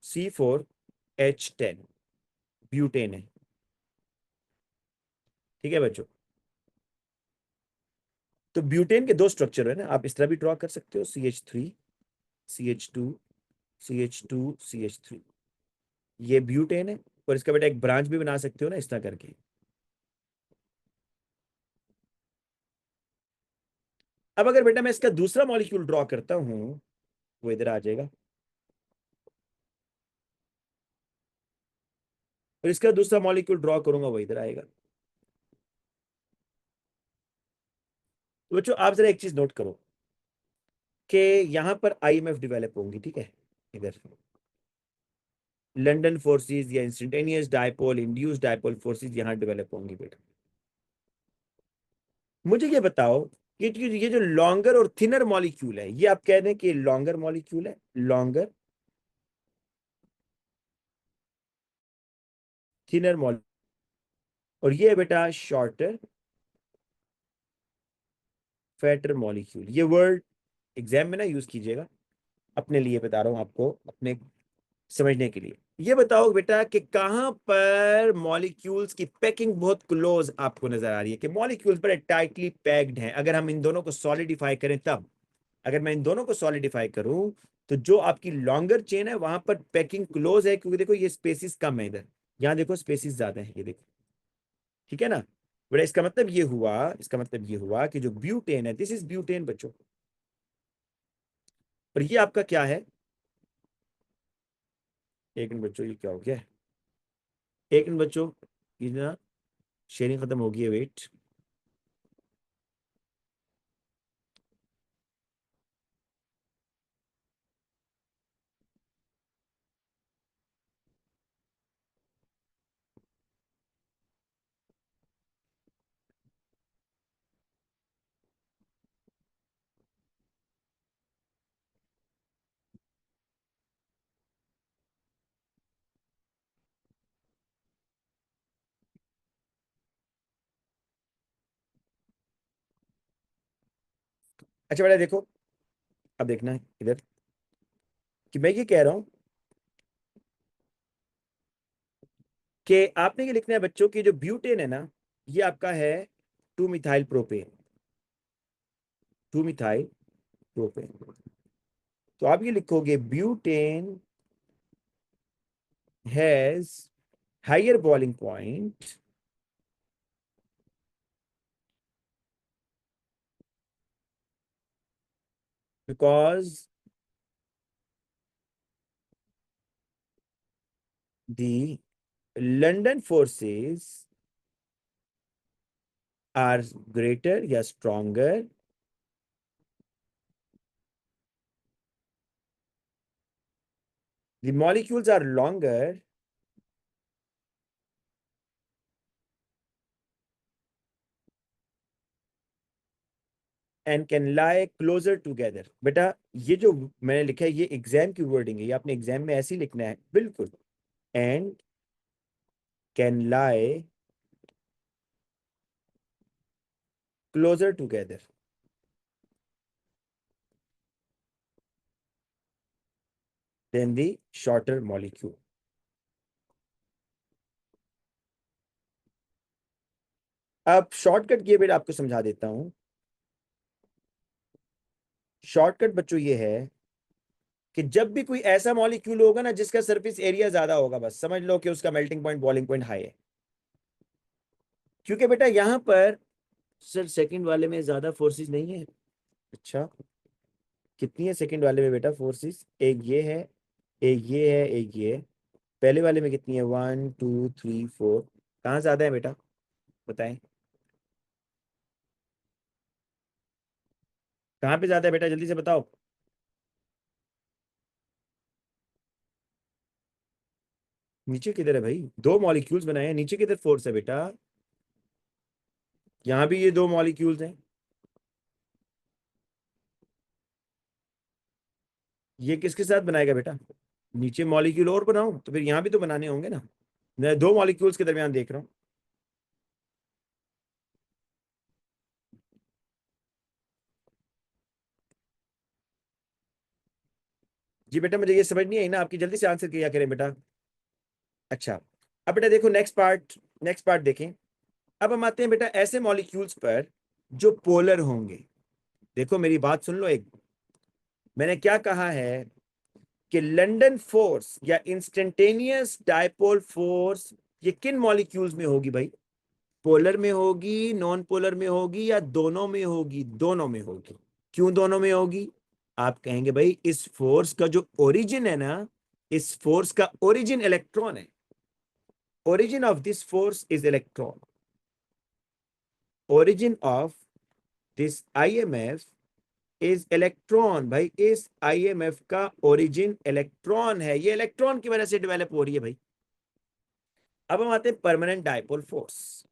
C4H10 ब्यूटेन है, ठीक है बच्चों। तो ब्यूटेन के दो स्ट्रक्चर है ना, आप इस तरह भी ड्रॉ कर सकते हो, CH3 CH2 CH2 CH3, ये ब्यूटेन है। और इसका बेटा एक ब्रांच भी बना सकते हो ना इस तरह करके। अब अगर बेटा मैं इसका दूसरा मॉलिक्यूल ड्रॉ करता हूं, वो इधर आ जाएगा, और इसका दूसरा मॉलिक्यूल ड्रॉ करूंगा, वो इधर आएगा। तो बच्चों आप जरा एक चीज नोट करो कि यहां पर IMF डेवलप होंगी, ठीक है, इधर लंदन फोर्सेस या instantaneous dipole, induced dipole forces यहां डेवलप होंगी बेटा। मुझे ये बताओ कि ये जो लॉन्गर और थिनर मॉलिक्यूल है, ये आप कह दें कि लॉन्गर मॉलिक्यूल है, लॉन्गर थिनर मॉलिक्यूल, और ये है बेटा शॉर्टर फैटर मॉलिक्यूल। ये वर्ड एग्जाम में ना यूज कीजिएगा, अपने लिए बता रहा हूं आपको, अपने समझने के लिए। ये बताओ बेटा कि कहां पर मॉलिक्यूल्स की पैकिंग बहुत क्लोज आपको नजर आ रही है, कि मॉलिक्यूल्स बड़े टाइटली पैक्ड हैं। अगर हम इन दोनों को सॉलिडिफाई करें तब, अगर मैं इन दोनों को सॉलिडिफाई करूं, तो जो आपकी लॉन्गर चेन है वहां पर पैकिंग क्लोज है, क्योंकि देखो ये स्पेसिस कम है इधर, यहाँ देखो स्पेसिस ज्यादा है, ये देखो, ठीक है ना। बेटा इसका मतलब ये हुआ, इसका मतलब ये हुआ कि जो ब्यूटेन है, दिस इज ब्यूटेन बच्चों, और ये आपका क्या है, एक मिनट बच्चों, ये क्या हो गया, एक मिनट बच्चों, ये ना शेयरिंग खत्म हो गई है, वेट। अच्छा बेटा देखो, अब देखना है इधर, कि मैं ये कह रहा हूं कि आपने ये लिखना है बच्चों कि जो ब्यूटेन है ना, ये आपका है 2 मिथाइल प्रोपेन, 2 मिथाइल प्रोपेन। तो आप ये लिखोगे butane has higher boiling point because the London forces are greater या stronger, the molecules are longer and can lie closer together। बेटा ये जो मैंने लिखा है, ये एग्जाम की वर्डिंग है, ये आपने एग्जाम में ऐसे ही लिखना है बिल्कुल। and can lie closer together than the shorter molecule। अब शॉर्टकट ये बेटा आपको समझा देता हूं। शॉर्टकट बच्चों ये है कि जब भी कोई ऐसा मॉलिक्यूल होगा ना जिसका सरफेस एरिया ज्यादा होगा, बस समझ लो कि उसका melting point boiling point high है। क्योंकि बेटा यहां पर सर सेकंड वाले में ज्यादा फोर्सेस नहीं है। अच्छा, कितनी है सेकंड वाले में बेटा फोर्सेस, एक ये है, एक ये है, एक ये है। पहले वाले में कितनी है? 1 2 3 4। कहाँ ज्यादा है बेटा, बताएं कहाँ पे ज्यादा है बेटा, जल्दी से बताओ। नीचे किधर है भाई? दो मॉलिक्यूल्स बनाए हैं, नीचे किधर फोर्स है बेटा? यहाँ भी ये दो मॉलिक्यूल्स हैं। ये किसके साथ बनाएगा बेटा? नीचे मॉलिक्यूल और बनाऊं तो फिर यहाँ भी तो बनाने होंगे ना। मैं दो मॉलिक्यूल्स के दरमियान देख रहा हूँ। जी बेटा मुझे ये समझ नहीं आई ना आपकी, जल्दी से आंसर किया करें बेटा। अच्छा, अब बेटा देखो नेक्स्ट पार्ट देखें। अब हम आते हैं बेटा ऐसे मॉलिक्यूल्स पर जो पोलर होंगे। देखो मेरी बात सुन लो एक। मैंने क्या कहा है कि लंदन फोर्स या इंस्टेंटेनियस डायपोल फोर्स ये किन मॉलिक्यूल्स में होगी भाई? पोलर में होगी, नॉन पोलर में होगी, या दोनों में होगी? दोनों में होगी। क्यों दोनों में होगी? आप कहेंगे भाई इस फोर्स का जो ओरिजिन है ना, इस फोर्स का ओरिजिन इलेक्ट्रॉन है। Origin of this force is electron. Origin of this IMF is electron. भाई इस आईएमएफ का ओरिजिन इलेक्ट्रॉन है, ये इलेक्ट्रॉन की वजह से डेवलप हो रही है भाई। अब हम आते हैं परमानेंट डायपोल फोर्स।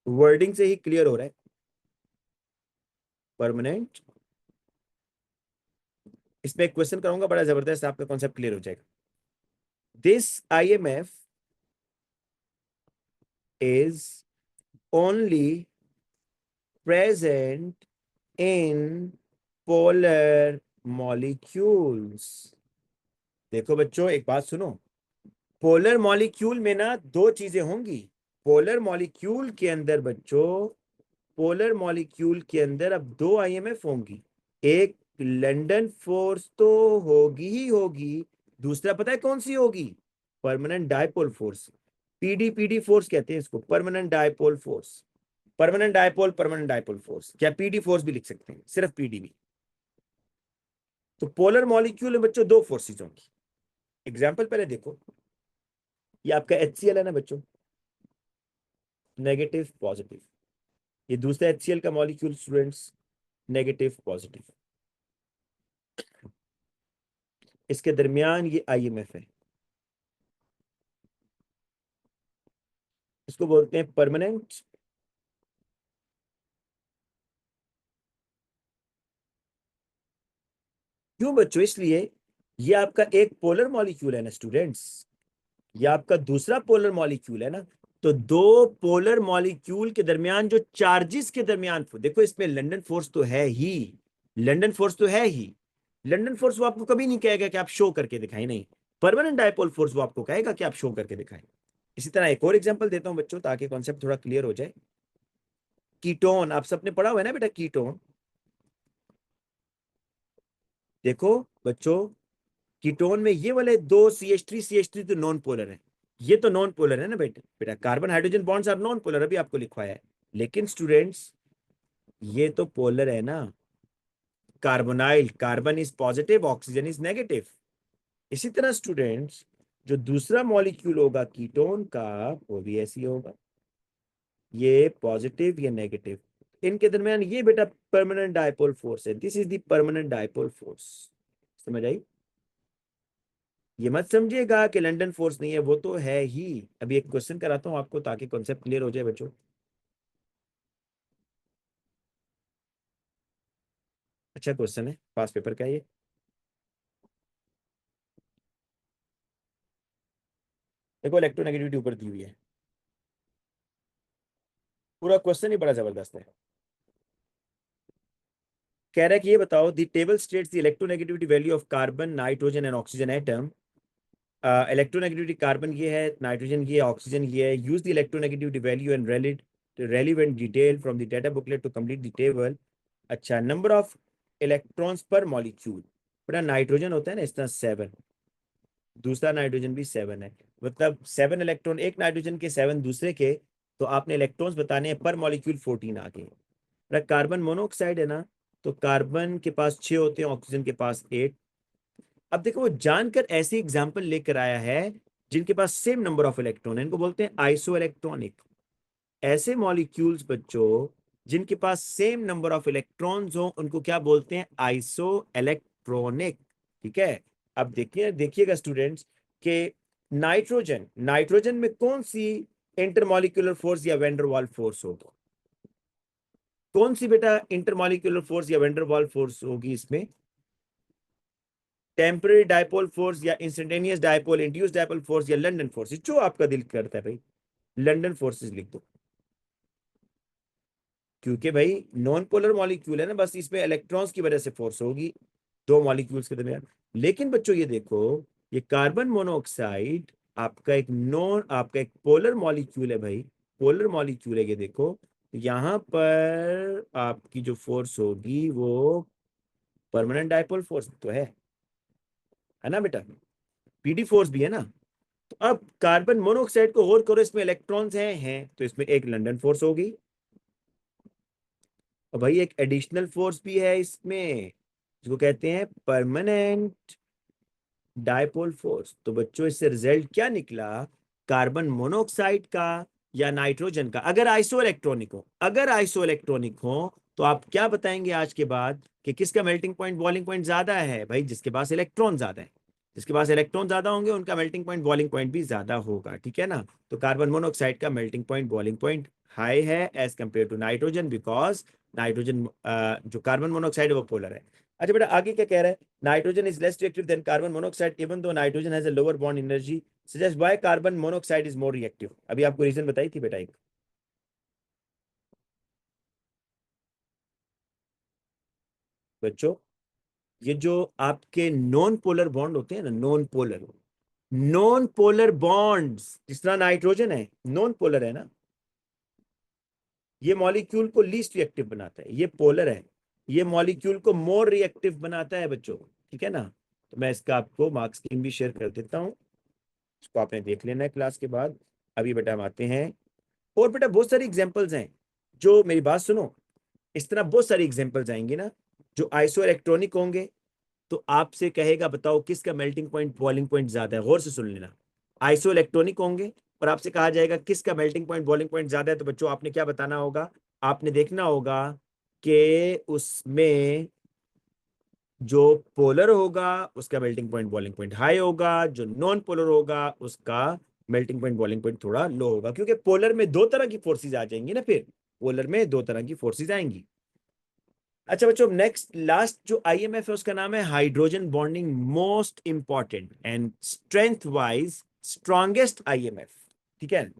वर्डिंग से ही क्लियर हो रहा है परमानेंट। इसमें एक क्वेश्चन करूंगा बड़ा जबरदस्त, आपका कॉन्सेप्ट क्लियर हो जाएगा। This IMF is only present in polar molecules. देखो बच्चों एक बात सुनो, पोलर मॉलिक्यूल में ना दो चीजें होंगी। पोलर मॉलिक्यूल के अंदर बच्चों, पोलर मॉलिक्यूल के अंदर अब दो आईएमएफ होंगी। एक लंदन फोर्स तो होगी ही होगी, दूसरा पता है कौन सी होगी? Permanent dipole force. PD force कहते हैं इसको, permanent dipole force. Permanent dipole force, क्या पीडी फोर्स भी लिख सकते हैं, सिर्फ पीडी भी। तो पोलर मॉलिक्यूल में बच्चों दो फोर्सेज होंगी। एग्जाम्पल पहले देखो, ये आपका HCl है ना बच्चों, नेगेटिव पॉजिटिव। ये दूसरा HCl का मॉलिक्यूल स्टूडेंट्स, नेगेटिव पॉजिटिव। इसके दरमियान ये आईएमएफ है, इसको बोलते हैं परमानेंट। क्यों बच्चों? इसलिए ये आपका एक पोलर मॉलिक्यूल है ना स्टूडेंट्स, ये आपका दूसरा पोलर मॉलिक्यूल है ना। तो दो पोलर मॉलिक्यूल के दरमियान जो चार्जेस के दरमियान, देखो इसमें लंदन फोर्स तो है ही, लंदन फोर्स तो है ही। लंदन फोर्स वो आपको कभी नहीं कहेगा कि आप शो करके दिखाएं, नहीं। परमानेंट डायपोल फोर्स वो आपको कहेगा कि आप शो करके दिखाएं। इसी तरह एक और एग्जांपल देता हूं बच्चों ताकि कॉन्सेप्ट थोड़ा क्लियर हो जाए। कीटोन, आप सबने पढ़ा हुआ है ना बेटा कीटोन। देखो बच्चों, कीटोन में ये वाले दो CH3 तो नॉन पोलर है। ये तो नॉन पोलर है ना बेटा, बेटा carbon hydrogen bonds are non polar, अभी आपको लिखवाया है। लेकिन स्टूडेंट्स ये तो पोलर है ना। Carbonyl, carbon is positive, oxygen is negative. इसी तरह स्टूडेंट्स जो दूसरा मॉलिक्यूल होगा कीटोन का, वो भी ऐसी होगा, ये पॉजिटिव ये नेगेटिव। इनके दरमियान ये बेटा परमानेंट डायपोल फोर्स है, this is the permanent dipole force. समझ आई? ये मत समझिएगा कि लंदन फोर्स नहीं है, वो तो है ही। अभी एक क्वेश्चन कराता हूं आपको ताकि कॉन्सेप्ट क्लियर हो जाए बच्चों। अच्छा क्वेश्चन है, पास पेपर का ये। देखो इलेक्ट्रोनेगेटिविटी ऊपर दी हुई है, पूरा क्वेश्चन ही बड़ा जबरदस्त है। कह रहा है कि ये बताओ, the table states the electronegativity value of carbon nitrogen and oxygen atom. Electronegativity carbon ये है, नाइट्रोजन ये है, ऑक्सीजन ये है। Use the electronegativity value and relevant detail from the data booklet to complete the table. अच्छा, number of electrons per molecule. बड़ा nitrogen होता है ना इस तरह 7, दूसरा नाइट्रोजन भी 7 है। मतलब 7 इलेक्ट्रॉन एक नाइट्रोजन के, 7 दूसरे के। तो आपने इलेक्ट्रॉन्स बताने हैं पर मॉलिक्यूल 14 आ गए। कार्बन मोनोऑक्साइड है ना, तो कार्बन के पास 6 होते हैं, ऑक्सीजन के पास 8। अब देखो वो जानकर ऐसी एग्जांपल लेकर आया है जिनके पास सेम नंबर ऑफ इलेक्ट्रॉन है, इनको बोलते हैं आइसो इलेक्ट्रॉनिक। ऐसे मॉलिक्यूल्स बच्चों जिनके पास सेम नंबर ऑफ इलेक्ट्रॉन्स हो उनको क्या बोलते हैं, आइसो इलेक्ट्रॉनिक। ठीक है। अब देखिएगा स्टूडेंट्स कि नाइट्रोजन नाइट्रोजन में कौन सी इंटरमॉलिक्यूलर फोर्स या वैन फोर्स होगी, कौन सी बेटा इंटरमॉलिक्यूलर फोर्स या वैन फोर्स होगी इसमें, टेम्पररी डायपोल फोर्स या instantaneous dipole, induce dipole force या लंडन फोर्स, जो आपका दिल करता है भाई लंडन फोर्सेस लिख दो, क्योंकि भाई नॉन पोलर मॉलिक्यूल है ना, बस इसमें इलेक्ट्रॉन्स की वजह से फोर्स होगी दो मॉलिक्यूल्स के दरमियान। लेकिन बच्चों ये देखो, ये कार्बन मोनोऑक्साइड आपका एक पोलर मॉलिक्यूल है भाई, पोलर मॉलिक्यूल है ये देखो, यहाँ पर आपकी जो फोर्स होगी वो परमानेंट डायपोल फोर्स तो है ना बेटा, पीडी फोर्स भी है ना। तो अब कार्बन मोनोऑक्साइड को गौर करो, इसमें इलेक्ट्रॉन्स हैं तो इसमें एक लंदन फोर्स होगी, और भाई एक एडिशनल फोर्स भी है इसमें जिसको कहते हैं परमानेंट डायपोल फोर्स। तो बच्चों इससे रिजल्ट क्या निकला, कार्बन मोनोऑक्साइड का या नाइट्रोजन का, अगर आइसो इलेक्ट्रॉनिक हो, अगर आइसो इलेक्ट्रॉनिक हो तो आप क्या बताएंगे आज के बाद कि किसका मेल्टिंग पॉइंट बॉइलिंग पॉइंट ज्यादा है, भाई जिसके पास इलेक्ट्रॉन ज्यादा है, जिसके पास इलेक्ट्रॉन ज्यादा होंगे उनका मेल्टिंग पॉइंट बॉइलिंग पॉइंट भी ज्यादा होगा। ठीक है ना। तो कार्बन मोनोऑक्साइड का melting point boiling point high है as compare to nitrogen, because nitrogen जो कार्बन मोनोऑक्साइड है वो पोलर है। अच्छा बेटा आगे क्या कह रहा है, nitrogen is less reactive than carbon monoxide even though nitrogen has a lower bond energy suggest why carbon monoxide is more reactive. अभी आपको रीजन बताई थी बेटा एक। बच्चों ये जो आपके नॉन पोलर बॉन्ड होते हैं ना, नॉन पोलर बॉन्ड्स जिस तरह नाइट्रोजन है नॉन पोलर है ना, ये मॉलिक्यूल को लीस्ट रिएक्टिव बनाता है, ये पोलर है, ये मॉलिक्यूल को मोर रिएक्टिव बनाता है बच्चों। ठीक है ना। तो मैं इसका आपको मार्क्स स्कीम भी शेयर कर देता हूँ, इसको आपने देख लेना है क्लास के बाद। अभी बेटा हम आते हैं, और बेटा बहुत सारी एग्जांपल्स हैं, जो मेरी बात सुनो, इस तरह बहुत सारी एग्जांपल्स आएंगी ना जो आइसो इलेक्ट्रॉनिक होंगे, तो आपसे कहेगा बताओ किसका मेल्टिंग पॉइंट बॉइलिंग पॉइंट ज्यादा है, गौर से सुन लेना। आइसो इलेक्ट्रॉनिक होंगे और आपसे कहा जाएगा किसका मेल्टिंग पॉइंट बॉइलिंग पॉइंट ज्यादा है, तो बच्चों आपने क्या बताना होगा, आपने देखना होगा कि उसमें जो पोलर होगा उसका melting point boiling point high होगा, जो नॉन पोलर होगा उसका मेल्टिंग पॉइंट बॉइलिंग पॉइंट थोड़ा लो होगा, क्योंकि पोलर में दो तरह की फोर्सेज आ जाएंगी ना, फिर पोलर में दो तरह की फोर्सेज आएंगी। अच्छा बच्चों नेक्स्ट लास्ट जो आईएमएफ है उसका नाम है hydrogen bonding most important and strength wise strongest IMF. ठीक है।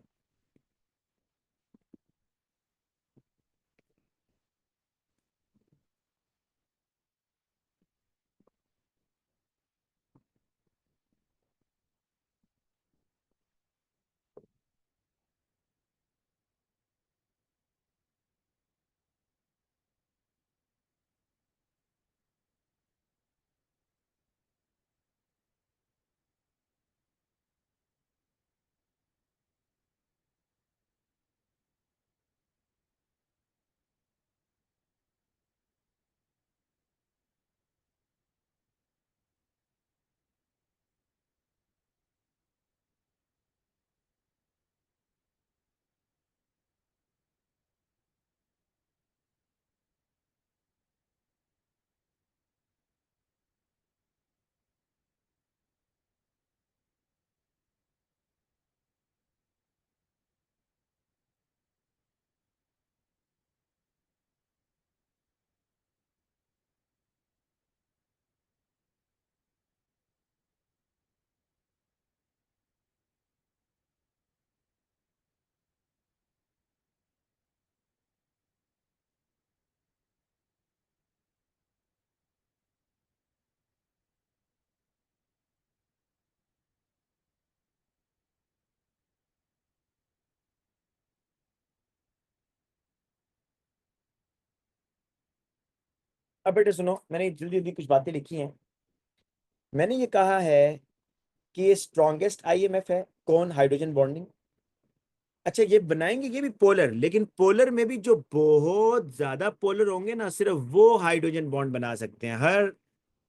अब बेटे सुनो, मैंने जल्दी जल्दी कुछ बातें लिखी हैं। मैंने ये कहा है कि ये स्ट्रॉन्गेस्ट आईएमएफ है कौन, हाइड्रोजन बॉन्डिंग। अच्छा ये बनाएंगे ये भी पोलर, लेकिन पोलर में भी जो बहुत ज्यादा पोलर होंगे ना सिर्फ वो हाइड्रोजन बॉन्ड बना सकते हैं, हर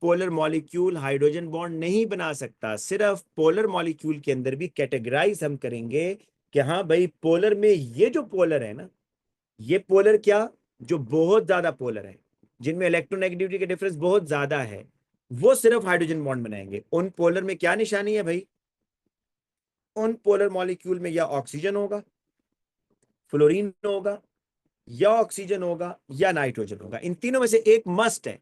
पोलर मॉलिक्यूल हाइड्रोजन बॉन्ड नहीं बना सकता। सिर्फ पोलर मॉलिक्यूल के अंदर भी कैटेगराइज हम करेंगे कि हाँ भाई, पोलर में ये जो पोलर है ना, ये पोलर क्या, जो बहुत ज्यादा पोलर है, जिनमें इलेक्ट्रोनेगेटिविटी का डिफरेंस बहुत ज्यादा है, वो सिर्फ हाइड्रोजन बॉन्ड बनाएंगे। उन पोलर में क्या निशानी है भाई, उन पोलर मॉलिक्यूल में या ऑक्सीजन होगा, फ्लोरीन होगा, या ऑक्सीजन होगा, या नाइट्रोजन होगा। इन तीनों में से एक मस्ट है।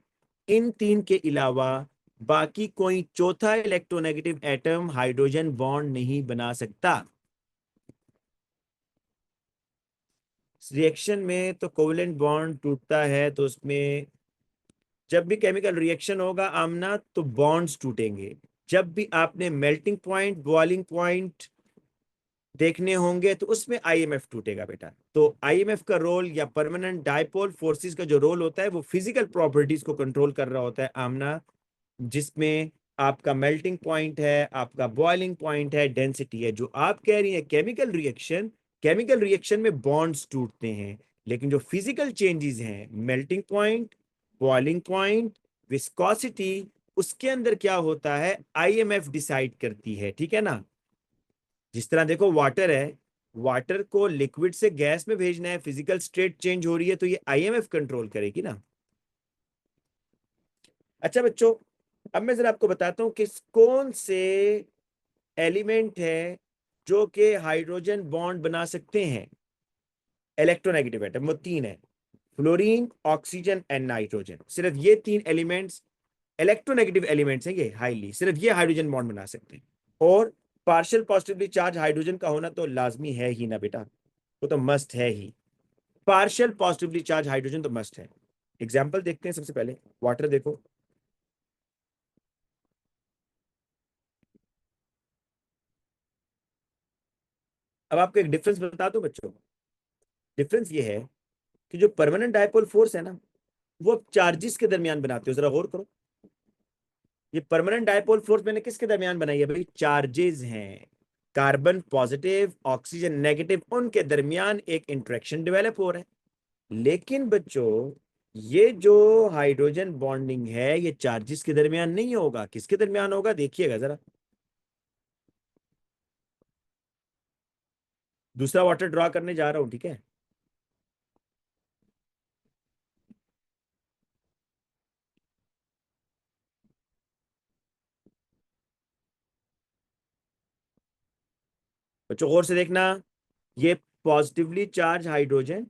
इन तीन के अलावा बाकी कोई चौथा इलेक्ट्रोनेगेटिव एटम हाइड्रोजन बॉन्ड नहीं बना सकता। रिएक्शन में तो कोवेलेंट बॉन्ड टूटता है, तो उसमें जब भी केमिकल रिएक्शन होगा आमना, तो बॉन्ड्स टूटेंगे। जब भी आपने मेल्टिंग पॉइंट, बॉइलिंग पॉइंट देखने होंगे, तो उसमें आईएमएफ टूटेगा बेटा। तो आईएमएफ का रोल या परमानेंट डाइपोल फोर्सेस का जो रोल होता है, वो फिजिकल प्रॉपर्टीज को कंट्रोल कर रहा होता है आमना, जिसमें आपका मेल्टिंग पॉइंट है, आपका बॉइलिंग पॉइंट है, डेंसिटी है। जो आप कह रही है केमिकल रिएक्शन में बॉन्ड्स टूटते हैं, लेकिन जो फिजिकल चेंजेस हैं, melting point, boiling point, viscosity, उसके अंदर क्या होता है, आईएमएफ डिसाइड करती है। ठीक है ना। जिस तरह देखो वाटर है, वाटर को लिक्विड से गैस में भेजना है, फिजिकल स्टेट चेंज हो रही है, तो ये आईएमएफ कंट्रोल करेगी ना। अच्छा बच्चों, अब मैं जरा आपको बताता हूं कि कौन से एलिमेंट है जो कि हाइड्रोजन बॉन्ड बना सकते हैं। इलेक्ट्रोनेगेटिव एटम वो तीन है, फ्लोरीन, ऑक्सीजन एंड नाइट्रोजन। सिर्फ ये तीन एलिमेंट्स इलेक्ट्रोनेगेटिव एलिमेंट्स हैं, ये हाईली, सिर्फ ये हाइड्रोजन बॉन्ड बना सकते हैं। और पार्शियल पॉजिटिवली चार्ज हाइड्रोजन का होना तो लाजमी है ही ना बेटा, वो तो मस्ट है ही। पार्शियल पॉजिटिवली चार्ज हाइड्रोजन तो मस्ट है। एग्जाम्पल देखते हैं। सबसे पहले वाटर देखो, अब आपको एक डिफरेंस बता दो बच्चों। डिफरेंस ये है कि जो परमानेंट डायपोल फोर्स है ना, वो चार्जेस के दरमियान बनाते हो। जरा गौर करो, ये परमानेंट डायपोल फोर्स मैंने किसके दरमियान बनाई है भाई, चार्जेस हैं। कार्बन पॉजिटिव, ऑक्सीजन नेगेटिव, उनके दरमियान एक इंटरेक्शन डेवलप हो रहा है। लेकिन बच्चों, ये जो हाइड्रोजन बॉन्डिंग है, ये चार्जेस के दरमियान नहीं होगा। किसके दरमियान होगा, देखिएगा जरा। दूसरा वाटर ड्रॉ करने जा रहा हूं, ठीक है। बच्चों गौर से देखना, ये positively charge hydrogen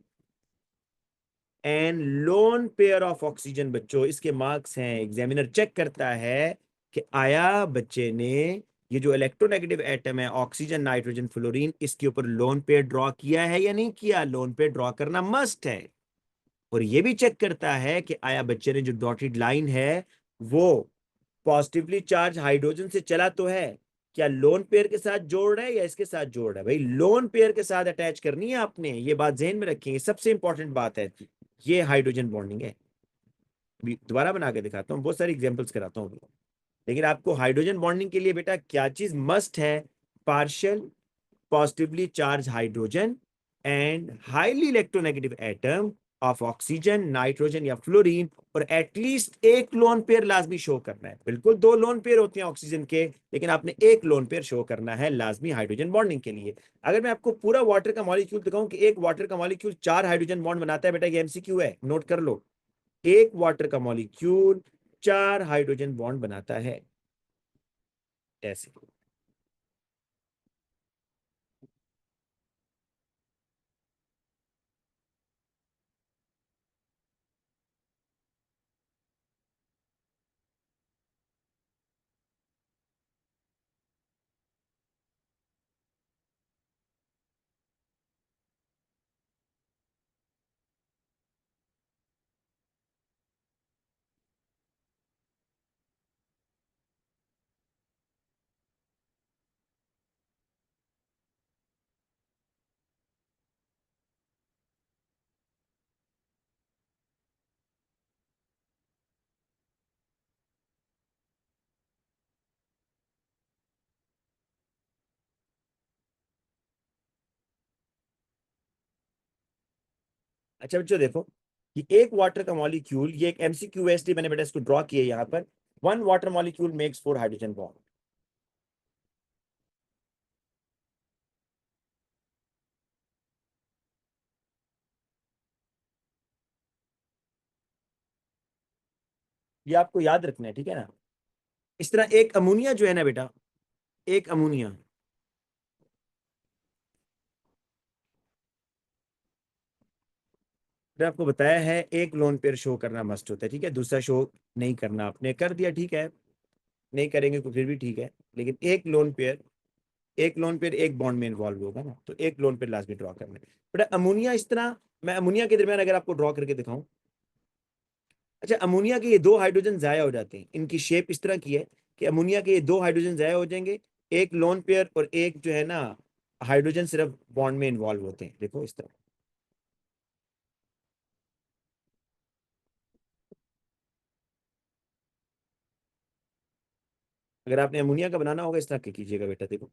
and lone pair of oxygen. बच्चों इसके मार्क्स हैं, एग्जामिनर चेक करता है कि आया बच्चे ने ये जो इलेक्ट्रोनेगेटिव एटम है, ऑक्सीजन, नाइट्रोजन, फ्लोरीन, इसके ऊपर लोन पेयर ड्रॉ किया है या नहीं किया। लोन पेयर ड्रॉ करना मस्ट है। और ये भी चेक करता है कि आया बच्चे ने जो डॉटेड लाइन है, वो पॉजिटिवली चार्ज हाइड्रोजन से चला तो है, क्या लोन पेयर के साथ जोड़ रहा है या इसके साथ जोड़ रहा है। भाई लोन पेयर के साथ अटैच करनी है आपने, ये बात ध्यान में रखेंगे, सबसे इंपॉर्टेंट बात है। ये हाइड्रोजन बॉन्डिंग है। दोबारा बना के दिखाता हूँ, बहुत सारी एग्जांपल्स कराता हूँ। लेकिन आपको हाइड्रोजन बॉन्डिंग के लिए बेटा क्या चीज मस्ट है, partial positively charge hydrogen and highly electronegative atom of oxygen, nitrogen या फ्लोरीन। और एटलीस्ट एक लोन पेयर लाजमी शो करना है। बिल्कुल दो लोन पेयर होते हैं ऑक्सीजन के, लेकिन आपने एक लोन पेयर शो करना है लाजमी हाइड्रोजन बॉन्डिंग के लिए। अगर मैं आपको पूरा वाटर का मॉलिक्यूल दिखाऊं कि एक वाटर का मॉलिक्यूल चार हाइड्रोजन बॉन्ड बनाता है, बेटा ये एमसीक्यू है, नोट कर लो। एक वाटर का मॉलिक्यूल चार हाइड्रोजन बॉन्ड बनाता है, ऐसे। अच्छा बच्चों देखो, कि एक वाटर का मॉलिक्यूल, ये एक एमसीक्यू है इसलिए मैंने बेटा इसको ड्रॉ किया यहाँ पर। One water molecule makes 4 hydrogen bond. ये आपको याद रखना है, ठीक है ना। इस तरह एक अमोनिया जो है ना बेटा, एक अमोनिया, मैंने आपको बताया है एक लोन पेयर शो करना मस्ट होता है, ठीक है, दूसरा शो नहीं करना। आपने कर दिया, ठीक है, नहीं करेंगे तो फिर भी ठीक है, लेकिन एक लोन पेयर, एक लोन पेयर एक बॉन्ड में इन्वॉल्व होगा ना, तो एक लोन पेयर लाजमी ड्रॉ करना है बेटा। अमोनिया इस तरह, मैं अमोनिया के दरमियान अगर आपको ड्रॉ करके दिखाऊं, अच्छा अमोनिया के ये दो हाइड्रोजन जाया हो जाते हैं, इनकी शेप इस तरह की है कि अमोनिया के ये दो हाइड्रोजन जाया हो जाएंगे, एक लोन पेयर और एक जो है ना हाइड्रोजन सिर्फ बॉन्ड में इन्वॉल्व होते हैं, देखो इस तरह। अगर आपने अमोनिया का बनाना होगा इस तरह के कीजिएगा बेटा, देखो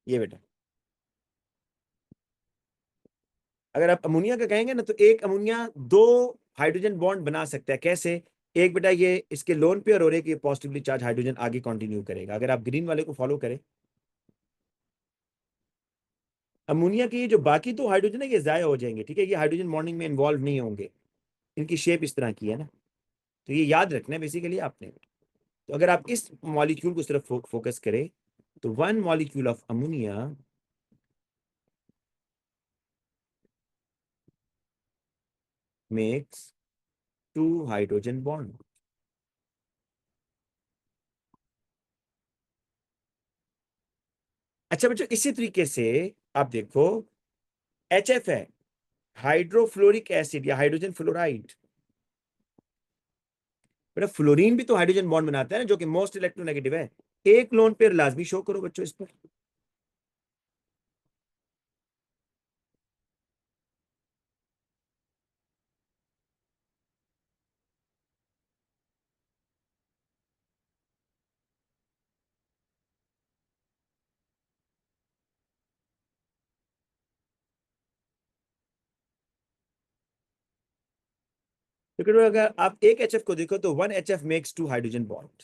ये बेटा। अगर आप अमोनिया का कहेंगे ना, तो एक अमोनिया दो हाइड्रोजन बॉन्ड बना सकता है, कैसे? एक बेटा ये इसके लोन पेयर और एक ये पॉजिटिवली चार्ज हाइड्रोजन आगे कंटिन्यू करेगा, अगर आप ग्रीन वाले को फॉलो करें। अमोनिया के ये जो बाकी दो हाइड्रोजन है ये जाया हो जाएंगे, ठीक है, ये हाइड्रोजन बॉन्डिंग में इन्वॉल्व नहीं होंगे, इनकी शेप इस तरह की है ना। तो ये याद रखना है बेसिकली आपने। तो अगर आप इस मॉलिक्यूल को सिर्फ फोकस करें, तो one molecule of ammonia makes two hydrogen bond. अच्छा बच्चों, इसी तरीके से आप देखो, HF है, हाइड्रोफ्लोरिक एसिड या हाइड्रोजन फ्लोराइड। बेटा फ्लोरीन भी तो हाइड्रोजन बॉन्ड बनाता है ना, जो कि मोस्ट इलेक्ट्रोनेगेटिव है। एक लोन पेयर लाजमी शो करो बच्चों इस पर। क्योंकि अगर आप एक HF को देखो तो one HF makes two hydrogen bond.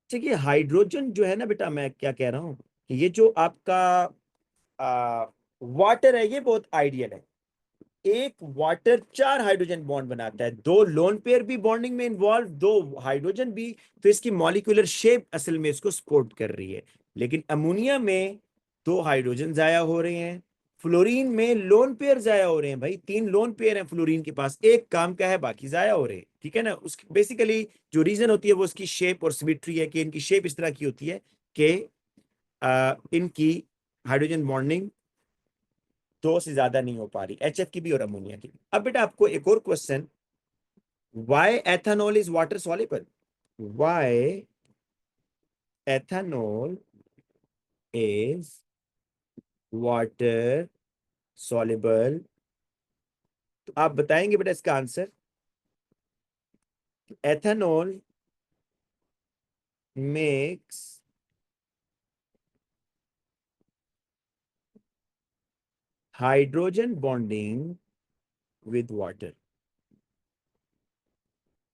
ठीक है, हाइड्रोजन जो है ना बेटा, मैं क्या कह रहा हूं कि ये जो आपका वाटर है ये बहुत आइडियल है। एक वाटर चार हाइड्रोजन बॉन्ड बनाता है, दो लोन पेयर भी बॉन्डिंग में इन्वॉल्व, दो हाइड्रोजन भी, तो इसकी मॉलिक्यूलर शेप असल में इसको सपोर्ट कर रही है। लेकिन अमोनिया में दो हाइड्रोजन जाया हो रहे हैं, फ्लोरीन में लोन पेयर जाया हो रहे हैं, भाई तीन लोन पेयर हैं फ्लोरीन के पास, एक काम का है बाकी जाया हो रहे हैं, ठीक है ना। उसकी बेसिकली जो रीजन होती है वो उसकी शेप और सिमेट्री है, कि इनकी शेप इस तरह की होती है कि इनकी हाइड्रोजन बॉन्डिंग दो से ज्यादा नहीं हो पा रही, HF की भी और अमोनिया की भी। अब बेटा आपको एक और question, why ethanol is water soluble? Why ethanol is water soluble? तो आप बताएंगे बेटा इसका answer. Ethanol makes hydrogen bonding with water.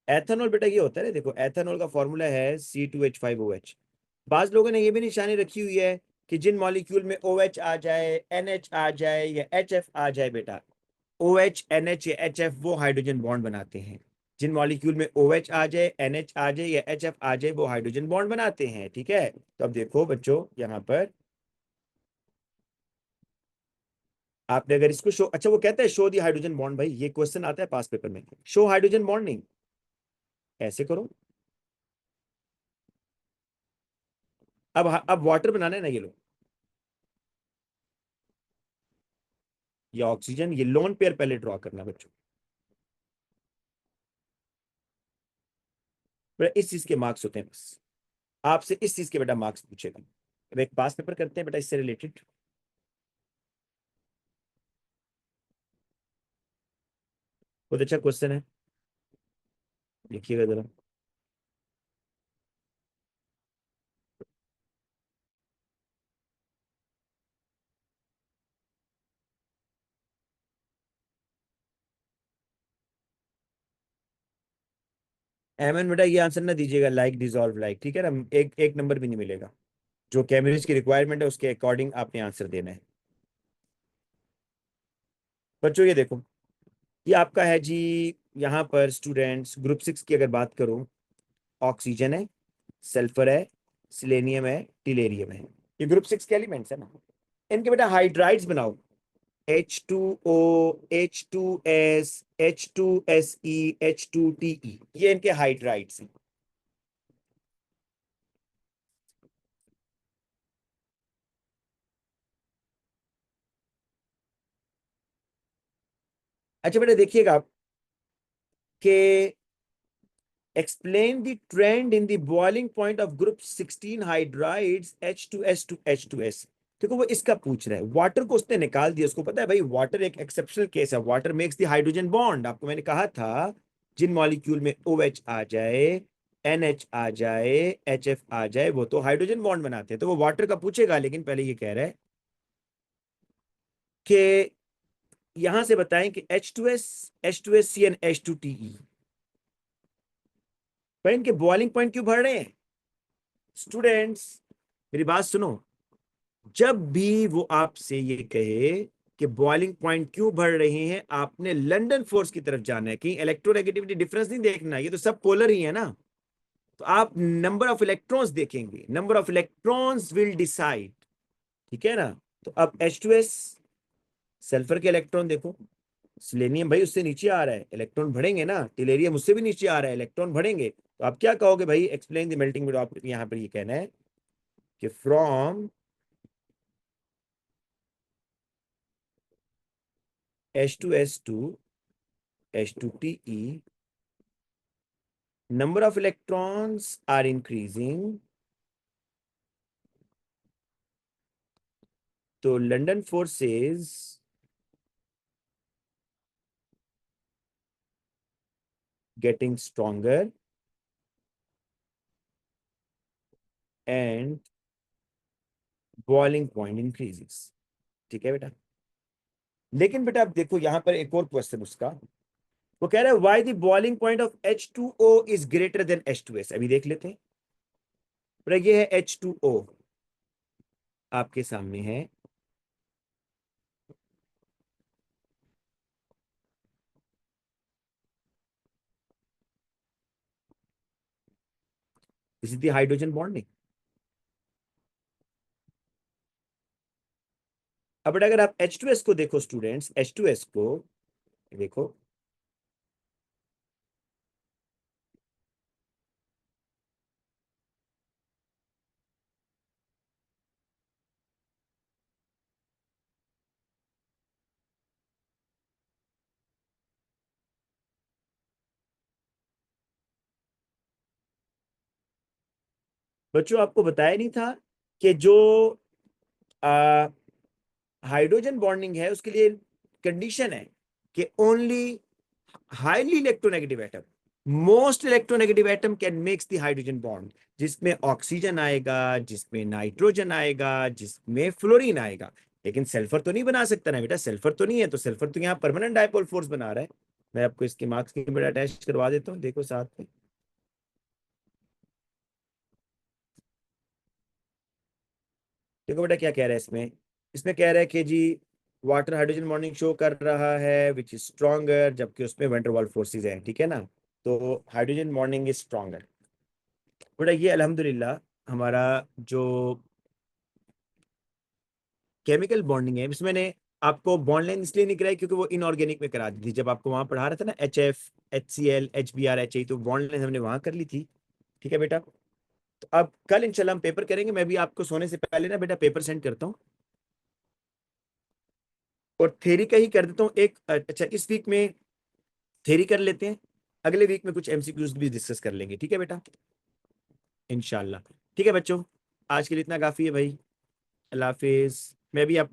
Ethanol बेटा ये होता है ना, देखो एथेनॉल का फॉर्मूला है C2H5OH। बाज लोगों ने ये भी निशानी रखी हुई है कि जिन मॉलिक्यूल में OH आ जाए, NH आ जाए या HF आ जाए बेटा, OH NH या HF वो हाइड्रोजन बॉन्ड बनाते हैं। जिन मॉलिक्यूल में OH आ जाए, NH आ जाए या HF आ जाए वो हाइड्रोजन बॉन्ड बनाते हैं, ठीक है। तो अब देखो बच्चों यहां पर आपने अगर इसको शो, अच्छा वो कहता है शो दी हाइड्रोजन बॉन्ड, भाई ये क्वेश्चन आता है पास पेपर में, शो हाइड्रोजन बॉन्ड नहीं, ऐसे करो। अब वाटर बनाना है ना, ये लो, ये ऑक्सीजन, ये लोन पेयर पहले ड्रॉ करना बच्चों। बेटा इस चीज के मार्क्स होते हैं बस, आपसे इस चीज के बेटा मार्क्स पूछेगा। अब एक पास पेपर करते हैं बेटा इससे रिलेटेड, बहुत अच्छा क्वेश्चन है, लिखिएगा जरा। एमन बेटा ये आंसर ना दीजिएगा, लाइक डिजॉल्व लाइक, ठीक है ना, एक एक नंबर भी नहीं मिलेगा। जो कैम्ब्रिज की रिक्वायरमेंट है उसके अकॉर्डिंग आपने आंसर देना है। बच्चों ये देखो, ये आपका है जी। यहाँ पर स्टूडेंट्स ग्रुप 6 की अगर बात करूं, ऑक्सीजन है, सल्फर है, सिलेनियम है, टिलेरियम है। ये ग्रुप 6 के एलिमेंट्स है ना। इनके बेटा हाइड्राइड्स बनाओ। H2O, H2S, H2SE, H2TE, ये इनके हाइड्राइड्स हैं। अच्छा बेटा देखिएगा आप कि explain the trend in the boiling point of group 16 hydrides H2S to H2S। देखो वो इसका पूछ रहा है, वाटर को उसने निकाल दिया। उसको पता है भाई वाटर एक एक्सेप्शनल केस है, water makes the hydrogen bond. आपको मैंने कहा था जिन मॉलिक्यूल में OH आ जाए, NH आ जाए, HF आ जाए, वो तो हाइड्रोजन बॉन्ड बनाते हैं। तो वो वाटर का पूछेगा, लेकिन पहले ये कह रहा है कि यहां से बताएं कि H2S, H2SCN, H2TE पर इनके बॉइलिंग पॉइंट क्यों बढ़ रहे हैं? स्टूडेंट्स मेरी बात सुनो, जब भी वो आपसे ये कहे कि बॉइलिंग पॉइंट क्यों बढ़ रहे हैं, आपने लंदन फोर्स की तरफ जाना है। कहीं इलेक्ट्रोनेगेटिविटी डिफरेंस नहीं देखना, ये तो सब पोलर ही है ना। तो आप नंबर ऑफ इलेक्ट्रॉन्स देखेंगे, number of electrons will decide, ठीक है ना। तो अब H2S, सल्फर के इलेक्ट्रॉन देखो, सिलेनियम भाई उससे नीचे आ रहा है, इलेक्ट्रॉन बढ़ेंगे ना। टिलेरियम उससे भी नीचे आ रहा है, इलेक्ट्रॉन बढ़ेंगे। तो आप क्या कहोगे भाई, एक्सप्लेन द मेल्टिंग पॉइंट। आप यहां पर ये कहना है कि from H2S to H2TE number of electrons are increasing, तो London forces getting stronger and boiling point increases। ठीक है बेटा। लेकिन बेटा अब देखो यहां पर एक और क्वेश्चन उसका, वो कह रहा है why the boiling point of H2O is greater than H2S। अभी देख लेते हैं। बेटा ये है H2O, आपके सामने है। This is the hydrogen bonding. अब बेटा अगर आप H2S को देखो स्टूडेंट्स, H2S को देखो, बच्चों आपको बताया नहीं था कि जो हाइड्रोजन बॉन्डिंग है उसके लिए कंडीशन है कि only highly electronegative atom, most electronegative atom can makes the hydrogen bond. जिसमें ऑक्सीजन आएगा, जिसमें नाइट्रोजन आएगा, जिसमें फ्लोरीन आएगा। लेकिन सल्फर तो नहीं बना सकता ना बेटा, सल्फर तो नहीं है। तो सल्फर तो यहाँ परमानेंट डायपोल फोर्स बना रहा है। मैं आपको इसके मार्क्स की बेटा अटैच करवा देता हूँ, देखो साथ में। देखो बेटा क्या कह रहा है इसमें, इसमें कह रहा है कि जी वाटर हाइड्रोजन बॉन्डिंग शो कर रहा है विच इज स्ट्रॉन्गर, जबकि उसमें वैन डर वाल फोर्सेज है, ठीक है ना। तो हाइड्रोजन बॉन्डिंग इज स्ट्रॉन्गर। बेटा ये अल्हम्दुलिल्लाह हमारा जो केमिकल बॉन्डिंग है, इसमें मैंने आपको बॉन्ड लाइन इसलिए नहीं कराई क्योंकि वो इनऑर्गेनिक में करा दी थी। जब आपको वहां पढ़ा रहा था ना, HF, HCl, HBr, HI, तो बॉन्ड लाइन हमने वहां कर ली थी। ठीक है बेटा। तो अब कल इंशाल्लाह हम पेपर करेंगे। मैं भी आपको सोने से पहले ना बेटा पेपर सेंड करता हूँ, और थ्योरी का ही कर देता हूँ एक। अच्छा इस वीक में थ्योरी कर लेते हैं, अगले वीक में कुछ MCQs भी डिस्कस कर लेंगे, ठीक है बेटा, इंशाल्लाह। ठीक है बच्चों, आज के लिए इतना काफी है भाई। अल्लाह हाफिज। मैं भी आप